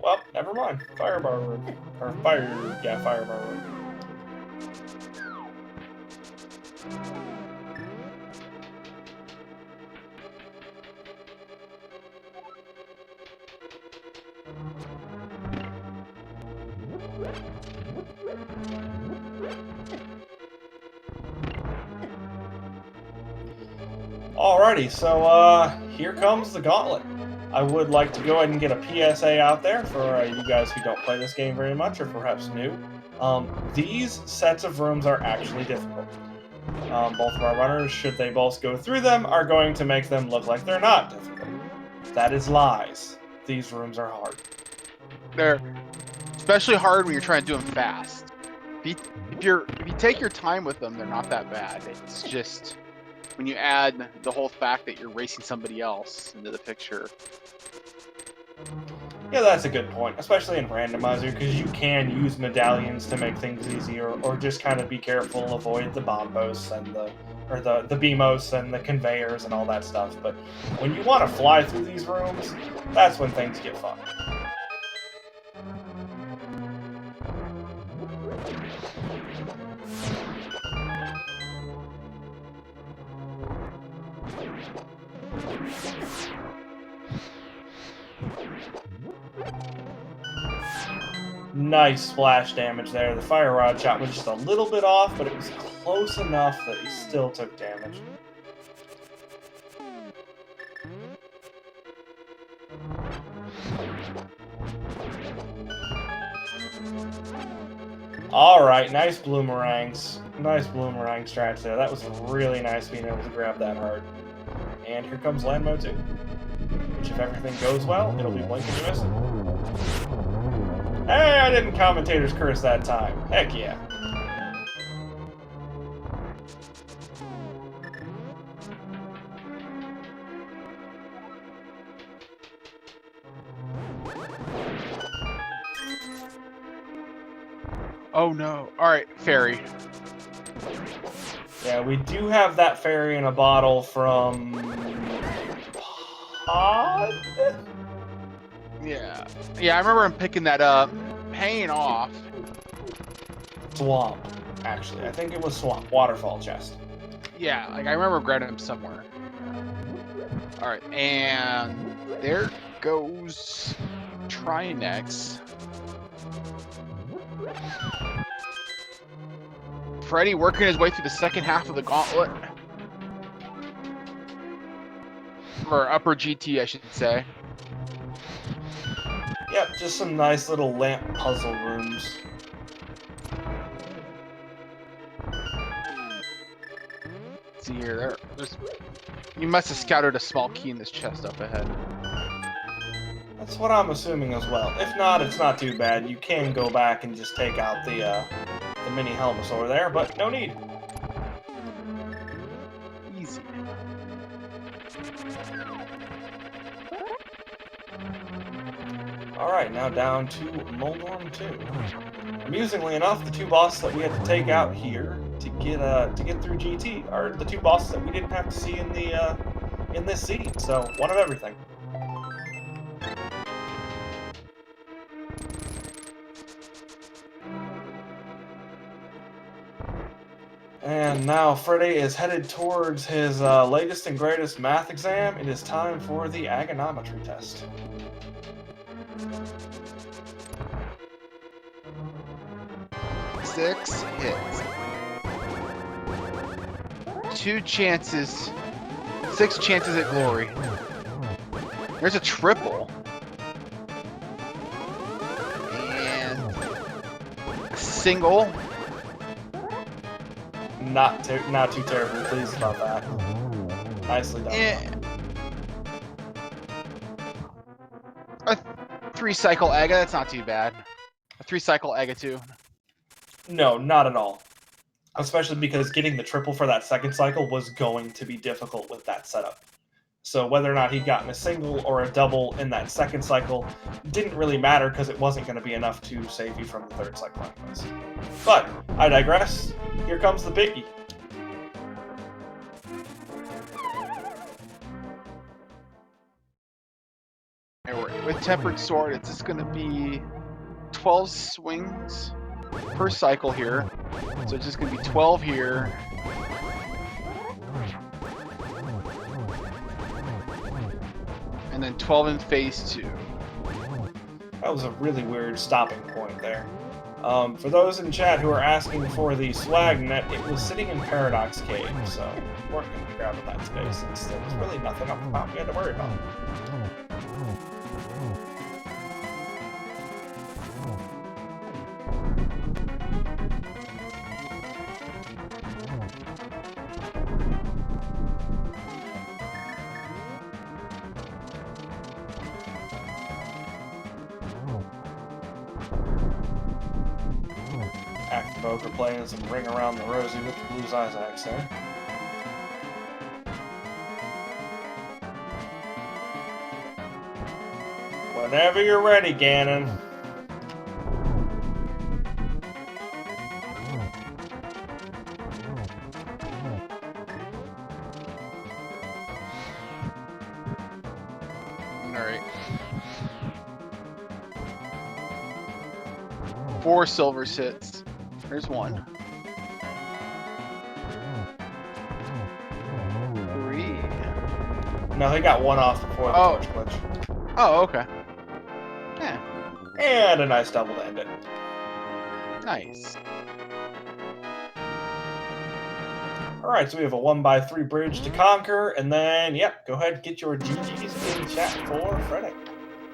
Well, never mind. Firebar room. Or firebar room. Alrighty, so here comes the gauntlet. I would like to go ahead and get a PSA out there for you guys who don't play this game very much, or perhaps new. These sets of rooms are actually difficult. Both of our runners, should they both go through them, are going to make them look like they're not difficult. That is lies. these rooms are hard. They're especially hard when you're trying to do them fast. If you take your time with them, they're not that bad. It's just when you add the whole fact that you're racing somebody else into the picture. Yeah, that's a good point, especially in Randomizer, because you can use medallions to make things easier, or just kind of be careful, avoid the bombos and the BMOS and the conveyors and all that stuff. But when you want to fly through these rooms, that's when things get fun. Nice splash damage there. The fire rod shot was just a little bit off, but it was close enough that he still took damage. Alright, nice bloomerangs. Nice bloomerang strats there. That was really nice being able to grab that hard. And here comes land mode 2. Which, if everything goes well, it'll be blink and you miss it. Hey, I didn't commentator's curse that time. Heck yeah. Oh no. Alright, fairy. Yeah, we do have that fairy in a bottle from... Pod? Yeah. Yeah, I remember him picking that up, paying off. Swamp, actually. I think it was Swamp. Waterfall chest. Yeah, like I remember grabbing him somewhere. Alright, and there goes Trinex. Freddeh working his way through the second half of the gauntlet. Or upper GT, I should say. Yep, just some nice little lamp puzzle rooms. Let's see here, you must have scouted a small key in this chest up ahead. That's what I'm assuming as well. If not, it's not too bad. You can go back and just take out the mini helmets over there, but no need. Easy. Alright, now down to Moldorm 2. Amusingly enough, the two bosses that we had to take out here to get through GT are the two bosses that we didn't have to see in this seed, so one of everything. And now Freddeh is headed towards his latest and greatest math exam. It is time for the agonometry test. Six hits. 2 chances. 6 chances at glory. There's a triple. And a single. Not too terribly pleased about that. Nicely done. A 3-cycle Aga, that's not too bad. A 3-cycle Aga too. No, not at all. Especially because getting the triple for that second cycle was going to be difficult with that setup. So whether or not he'd gotten a single or a double in that second cycle didn't really matter because it wasn't going to be enough to save you from the third cycle anyways. But I digress. Here comes the biggie. With Tempered Sword, it's just going to be 12 swings per cycle here. So it's just going to be 12 here. And then 12 in phase 2. That was a really weird stopping point there. For those in chat who are asking for the swag net, it was sitting in Paradox Cave, so we weren't going to be grabbing that space since there was really nothing up top we had to worry about. Acktheboker playing some Ring Around the Rosie with the Blues Eyes axe there. Whenever you're ready, Ganon. Alright. 4 silver sits. There's 1. 3. No, he got 1 off before the torch glitch. Oh, okay. Yeah. And a nice double to end it. Nice. Alright, so we have a 1x3 bridge to conquer, and then, yep, go ahead and get your GGs in chat for Freddeh.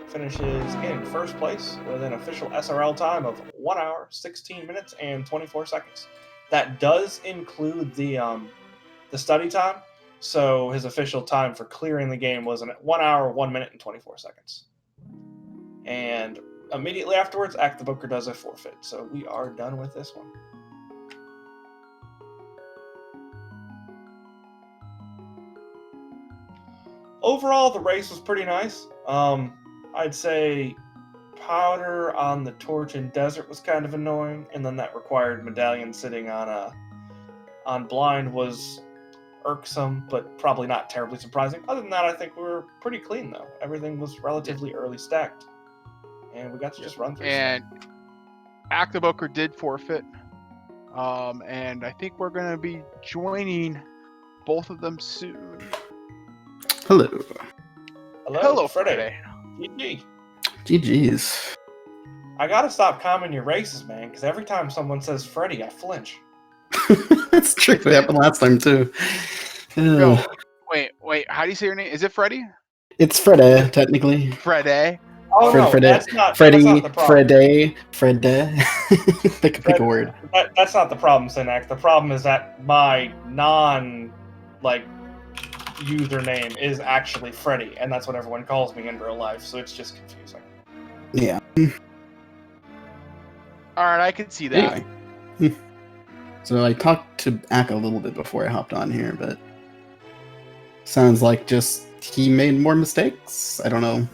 Finishes in first place with an official SRL time of 1 hour, 16 minutes, and 24 seconds. That does include the study time, so his official time for clearing the game was 1 hour, 1 minute, and 24 seconds. And immediately afterwards, Acktheboker does a forfeit, so we are done with this one. Overall, the race was pretty nice. I'd say powder on the torch and desert was kind of annoying, and then that required medallion sitting on blind was irksome, but probably not terribly surprising. Other than that, I think we were pretty clean, though. Everything was relatively early stacked, and we got to just run through. And Acktheboker did forfeit, and I think we're going to be joining both of them soon. Hello. Hello, Freddeh. GG. GG's. I gotta stop commenting your races, man, because every time someone says Freddeh, I flinch. That's true. It happened last time, too. Yo, wait. How do you say your name? Is it Freddeh? It's Freddeh, technically. Freddeh? Oh, no, Freddeh. that's not Freddie, the problem. Freddeh. Pick a word. That's not the problem, Synac. The problem is that my username is actually Freddeh, and that's what everyone calls me in real life, so it's just confusing. Yeah. Alright, I can see that. Anyway. So I talked to Ack a little bit before I hopped on here, but sounds like just he made more mistakes? I don't know.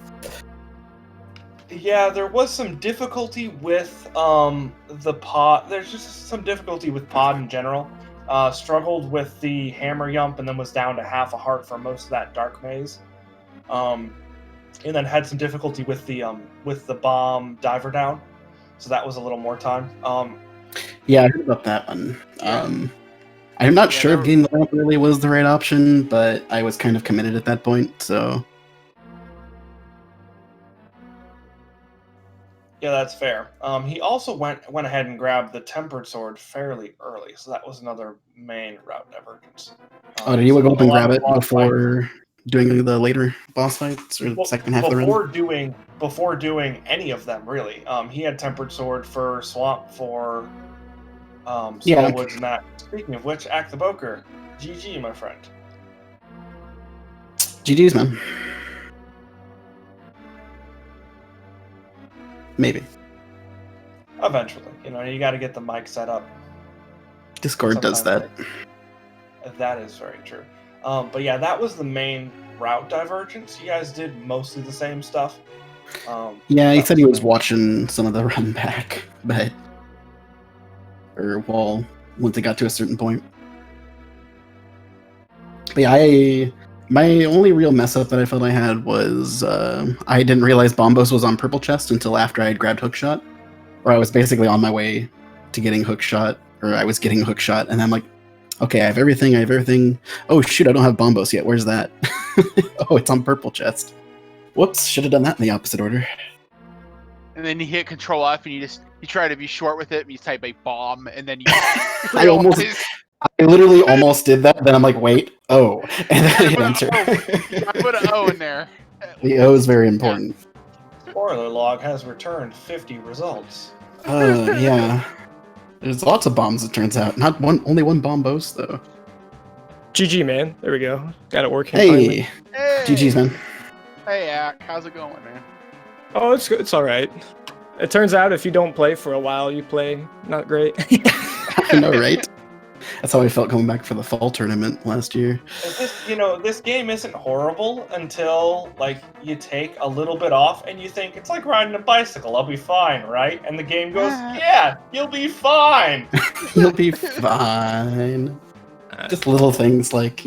Yeah, there was some difficulty with the pod. There's just some difficulty with pod in general. Struggled with the hammer yump and then was down to half a heart for most of that dark maze. And then had some difficulty with the bomb diver down. So that was a little more time. Yeah, I heard about that one. I'm not sure if getting the lamp really was the right option, but I was kind of committed at that point, so... Yeah, that's fair. He also went ahead and grabbed the tempered sword fairly early, so that was another main route divergence. Did he go up and grab it before doing the later boss fights or second half of the run? Before doing any of them, really. He had tempered sword for Swamp, for Skullwoods, and that. Speaking of which, Acktheboker, GG, my friend. GG's, man. Maybe. Eventually. You got to get the mic set up. Discord does that. That is very true. But yeah, that was the main route divergence. You guys did mostly the same stuff. Yeah, he said he was watching some of the run back, once it got to a certain point. But yeah, my only real mess up that I felt I had was I didn't realize Bombos was on purple chest until after I had grabbed Hookshot, or I was basically on my way to getting Hookshot, or I was getting Hookshot, and I'm like, okay, I have everything. Oh shoot, I don't have Bombos yet. Where's that? Oh, it's on purple chest. Whoops, should have done that in the opposite order. And then you hit Control F and you try to be short with it, and you type a bomb, and then you I literally almost did that, then I'm like, wait, oh, and then I hit enter. I put an O in there. The O is very important. Spoiler log has returned 50 results. Yeah. There's lots of bombs, it turns out. Only one Bombos, though. GG, man. There we go. Got it working. Hey! GG's, man. Hey, Ack. How's it going, man? Oh, it's good. It's all right. It turns out if you don't play for a while, you play not great. I know, right? That's how I felt coming back for the fall tournament last year. This game isn't horrible until like you take a little bit off and you think it's like riding a bicycle. I'll be fine, right? And the game goes, yeah, you'll be fine. You'll be fine. Just little things like,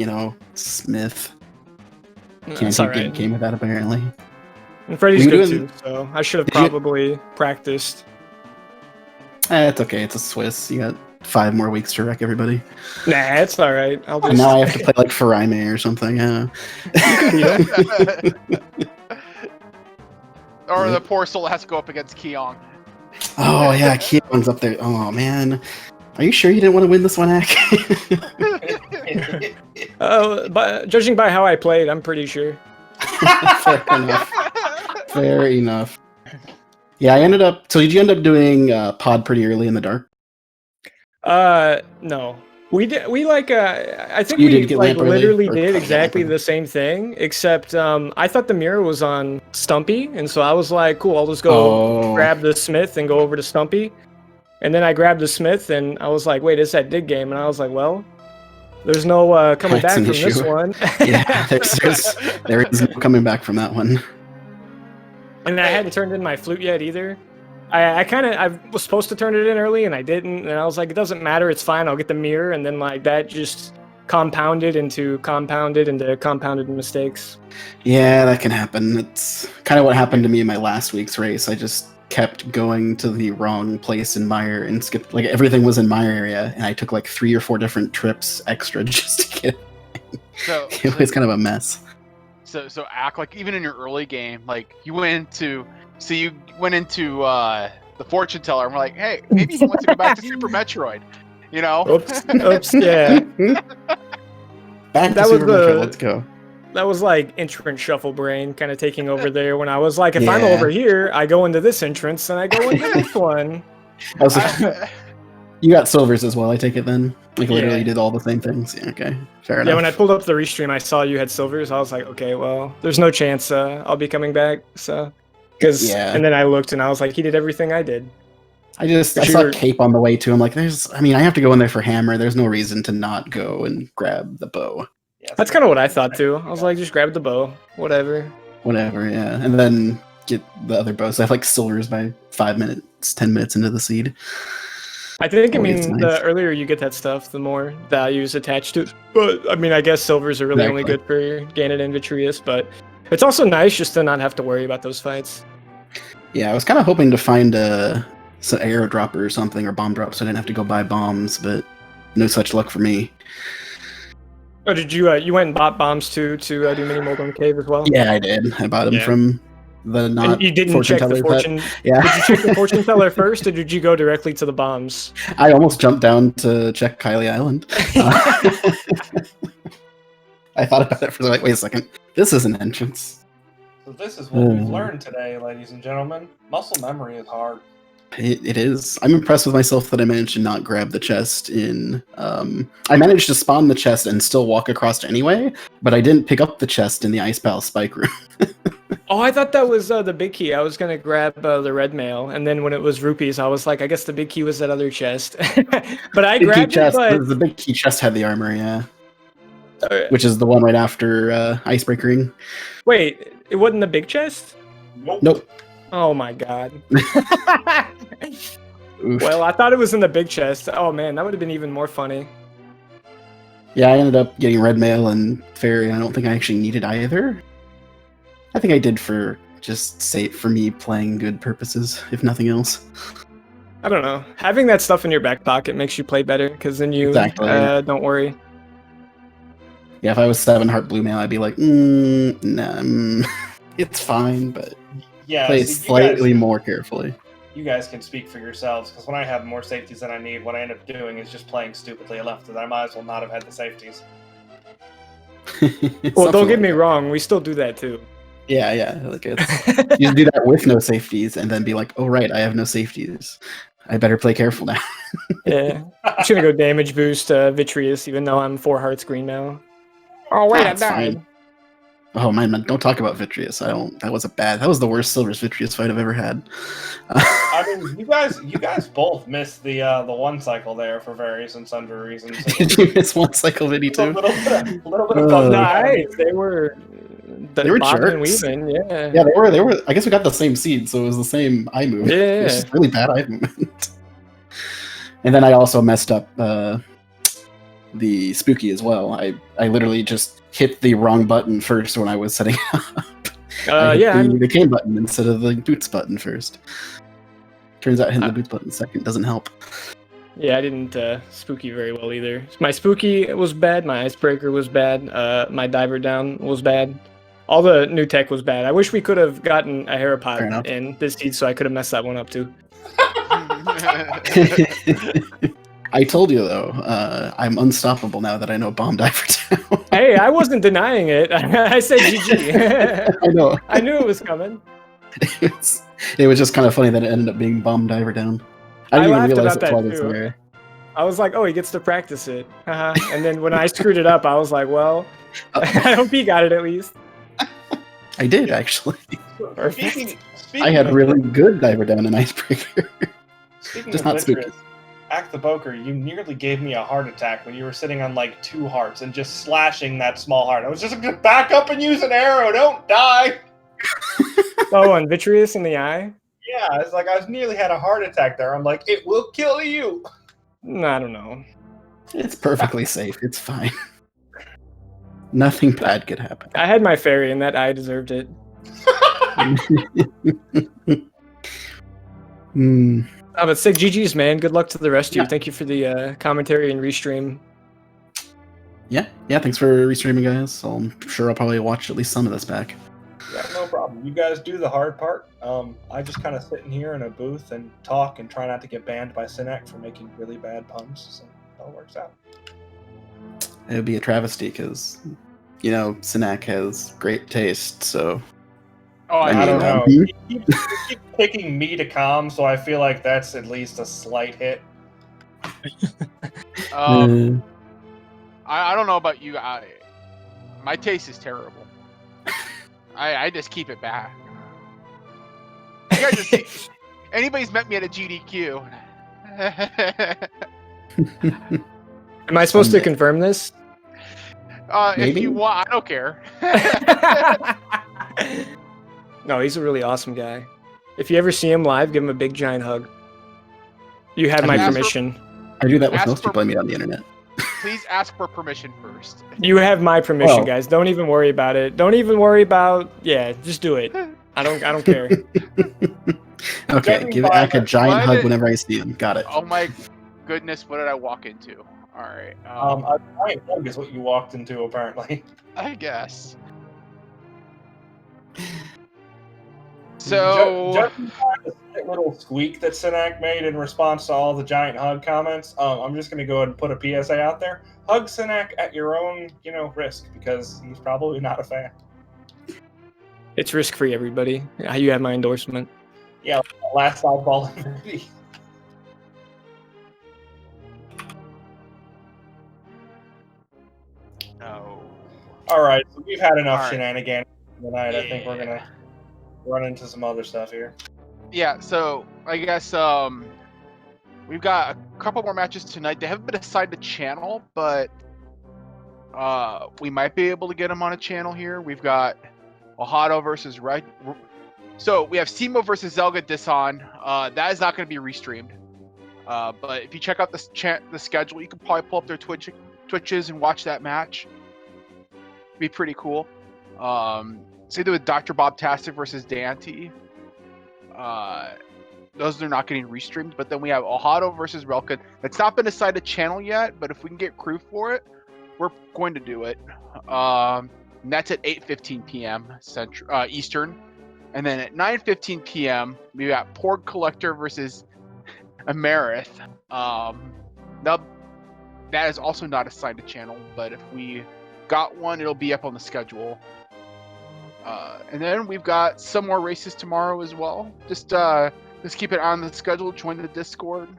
Smith. Can't all do a good game with that, apparently. And Freddie's Were you good doing- too, so I should have Did you- probably practiced. It's okay. It's a Swiss. You got 5 more weeks to wreck everybody. Nah, it's all right. I'll And just. now I have to play like Farime or something. Or the poor soul has to go up against Keong. Oh yeah, Keon's up there. Oh man, are you sure you didn't want to win this one, Ack? But judging by how I played, I'm pretty sure. Fair enough. Fair enough. Yeah, I ended up. So did you end up doing pod pretty early in the dark? No. We did. I think You we did get lamp early, literally or did lamp exactly early? the same thing, except I thought the mirror was on Stumpy, and so I was like, cool, I'll just go grab the Smith and go over to Stumpy. And then I grabbed the Smith, and I was like, wait, it's that dig game, and I was like, well, there's no coming That's back an from this issue. one. Yeah, there is no coming back from that one. And I hadn't turned in my flute yet either. I was supposed to turn it in early and I didn't, and I was like, it doesn't matter, it's fine, I'll get the mirror, and then like that just compounded into compounded mistakes. Yeah, that can happen. It's kind of what happened to me in my last week's race. I just kept going to the wrong place in Mire and skipped, like everything was in Mire area, and I took like 3 or 4 different trips extra just to get So it was kind of a mess. So Ack, like even in your early game, like you went into the fortune teller and we're like, hey, maybe he wants to go back to Super Metroid. You know? Oops, yeah. Back to That was Super Metroid, the- let's go. That was like entrance shuffle brain kind of taking over there when I was like, if I'm Yeah. over here, I go into this entrance and I go into this one. I was like, you got silvers as well, I take it then? Like literally Yeah. did all the same things? Yeah, okay, fair Yeah, enough. when I pulled up the restream, I saw you had silvers. I was like, okay, well, there's no chance I'll be coming back. So, Yeah. and then I looked and I was like, he did everything I did. I saw Sure. Cape on the way too. I'm like, I have to go in there for hammer. There's no reason to not go and grab the bow. Yeah, That's kind of what I thought too. I was like, just grab the bow, whatever. Whatever, yeah. And then get the other bows. I have like silvers by 5 minutes, 10 minutes into the seed. I think, Always nice. the earlier you get that stuff, the more value is attached to it. But, I mean, I guess silvers are really only Exactly. good for Ganon and Vitreous, but it's also nice just to not have to worry about those fights. Yeah, I was kind of hoping to find some arrow dropper or something, or bomb drop, so I didn't have to go buy bombs, but no such luck for me. Oh, did you, you went and bought bombs too to do Mini Moldon Cave as well? Yeah, I did. I bought them Yeah. from the not And you didn't fortune check the teller, but- fortune. Yeah. Did you check the fortune teller first, or did you go directly to the bombs? I almost jumped down to check Kylie Island. I thought about it for like, wait a second, this is an entrance. So this is what we've learned today, ladies and gentlemen. Muscle memory is hard. It is. I'm impressed with myself that I managed to not grab the chest in. I managed to spawn the chest and still walk across anyway, but I didn't pick up the chest in the Ice Palace Spike Room. Oh, I thought that was the big key. I was gonna grab the red mail, and then when it was rupees, I was like, I guess the big key was that other chest. But I Big key grabbed it, chest. but The big key chest had the armor, yeah, uh, which is the one right after Icebreaker Ring. wait, it wasn't the big chest? Nope. Oh my god. Oof. Well, I thought it was in the big chest. Oh man, that would have been even more funny. Yeah, I ended up getting red mail and fairy, and I don't think I actually needed either. I think I did for me playing good purposes, if nothing else. I don't know. Having that stuff in your back pocket makes you play better, because then you Exactly. don't worry. Yeah, if I was 7 heart blue mail, I'd be like, nah, it's fine, but Yeah, play it see, slightly more carefully. you guys can speak for yourselves, because when I have more safeties than I need, what I end up doing is just playing stupidly left, and I might as well not have had the safeties. Well, don't get me wrong, we still do that too. Yeah, like it's, you do that with no safeties, and then be like, oh right, I have no safeties. I better play careful now. Yeah. I'm just gonna go damage boost Vitreous, even though I'm 4 hearts green now. Oh wait, That's I died. fine. Oh man, don't talk about Vitreous. I don't. That was That was the worst Silver's Vitreous fight I've ever had. I mean, you guys both missed the one cycle there for various and sundry reasons. Did you miss one cycle, Vinny, too? A little bit of bug. Nice. They were bobbing and jerks. weaving. Yeah. Yeah, they were. I guess we got the same seed, so it was the same eye movement. Yeah. It was just really bad eye movement. And then I also messed up the spooky as well. I literally just hit the wrong button first when I was setting up. I hit the cane button instead of the boots button first. Turns out hitting the boots button second doesn't help. Yeah, I didn't spooky very well either. My spooky was bad. My icebreaker was bad. My diver down was bad. All the new tech was bad. I wish we could have gotten a Herapod in this seed so I could have messed that one up too. I told you though, I'm unstoppable now that I know bomb diver down. Hey, I wasn't denying it. I said GG. I know. I knew it was coming. It was just kind of funny that it ended up being bomb diver down. I didn't even realize it was there. I was like, oh, he gets to practice it. And then when I screwed it up, I was like, well, I hope he got it at least. I did actually. Speaking I had really good diver down and icebreaker. Just not spooky. Acktheboker, you nearly gave me a heart attack when you were sitting on like 2 hearts and just slashing that small heart. I was just like, back up and use an arrow, don't die. Oh, and Vitreous in the eye? Yeah, it's like I nearly had a heart attack there. I'm like, it will kill you. No, I don't know. It's perfectly safe. It's fine. Nothing bad could happen. I had my fairy and that eye deserved it. Oh, but sick GG's, man. Good luck to the rest of you. Thank you for the commentary and restream. Yeah, thanks for restreaming, guys. I'm sure I'll probably watch at least some of this back. Yeah, no problem. You guys do the hard part. I just kind of sit in here in a booth and talk and try not to get banned by Synac for making really bad puns. So it all works out. It would be a travesty because, Synac has great taste, so... Oh, I don't know. You keep picking me to calm, so I feel like that's at least a slight hit. I don't know about you. My taste is terrible. I just keep it back. You guys just see, anybody's met me at a GDQ. Am I supposed to confirm this? If you want, I don't care. No, he's a really awesome guy. If you ever see him live, give him a big giant hug. You have my permission. I do that with most people I meet on the internet. Please ask for permission first. You have my permission, guys. Don't even worry about it. Don't even worry about. Yeah, just do it. I don't care. Okay, give Ack a giant hug whenever I see him. Got it. Oh my goodness, what did I walk into? All right. A giant hug is what you walked into, apparently. I guess. So, just a little squeak that Synac made in response to all the giant hug comments. I'm just gonna go ahead and put a PSA out there. Hug Synac at your own, risk, because he's probably not a fan. It's risk-free, everybody. You have my endorsement. Yeah, last softball. no. All right, so we've had enough shenanigans tonight. I think we're gonna run into some other stuff here. Yeah, so I guess we've got a couple more matches tonight. They haven't been assigned to channel, but we might be able to get them on a channel here. We've got Ohado versus Red. So we have Simo versus Zelda Disan. That is not going to be restreamed. But if you check out the schedule, you can probably pull up their Twitches and watch that match. Be pretty cool. Same thing with Dr. Bob Tastic versus Dante. Those are not getting restreamed. But then we have Ohado versus Relka. That's not been assigned a channel yet, but if we can get crew for it, we're going to do it. And that's at 8:15 p.m. Eastern. And then at 9:15 p.m., we got Porg Collector versus Amerith. Now, that is also not assigned a channel, but if we got one, it'll be up on the schedule. And then we've got some more races tomorrow as well. Just keep it on the schedule. Join the Discord.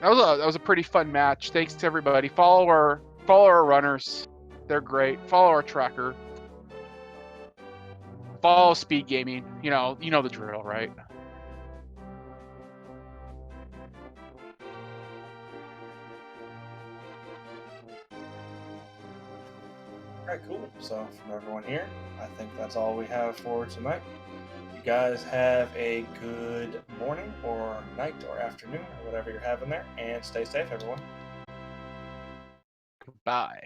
That was a pretty fun match. Thanks to everybody. Follow our runners. They're great. Follow our tracker. Follow SpeedGaming. You know the drill, right? Alright, cool. So from everyone here, I think that's all we have for tonight. You guys have a good morning or night or afternoon or whatever you're having there, and stay safe, everyone. Bye.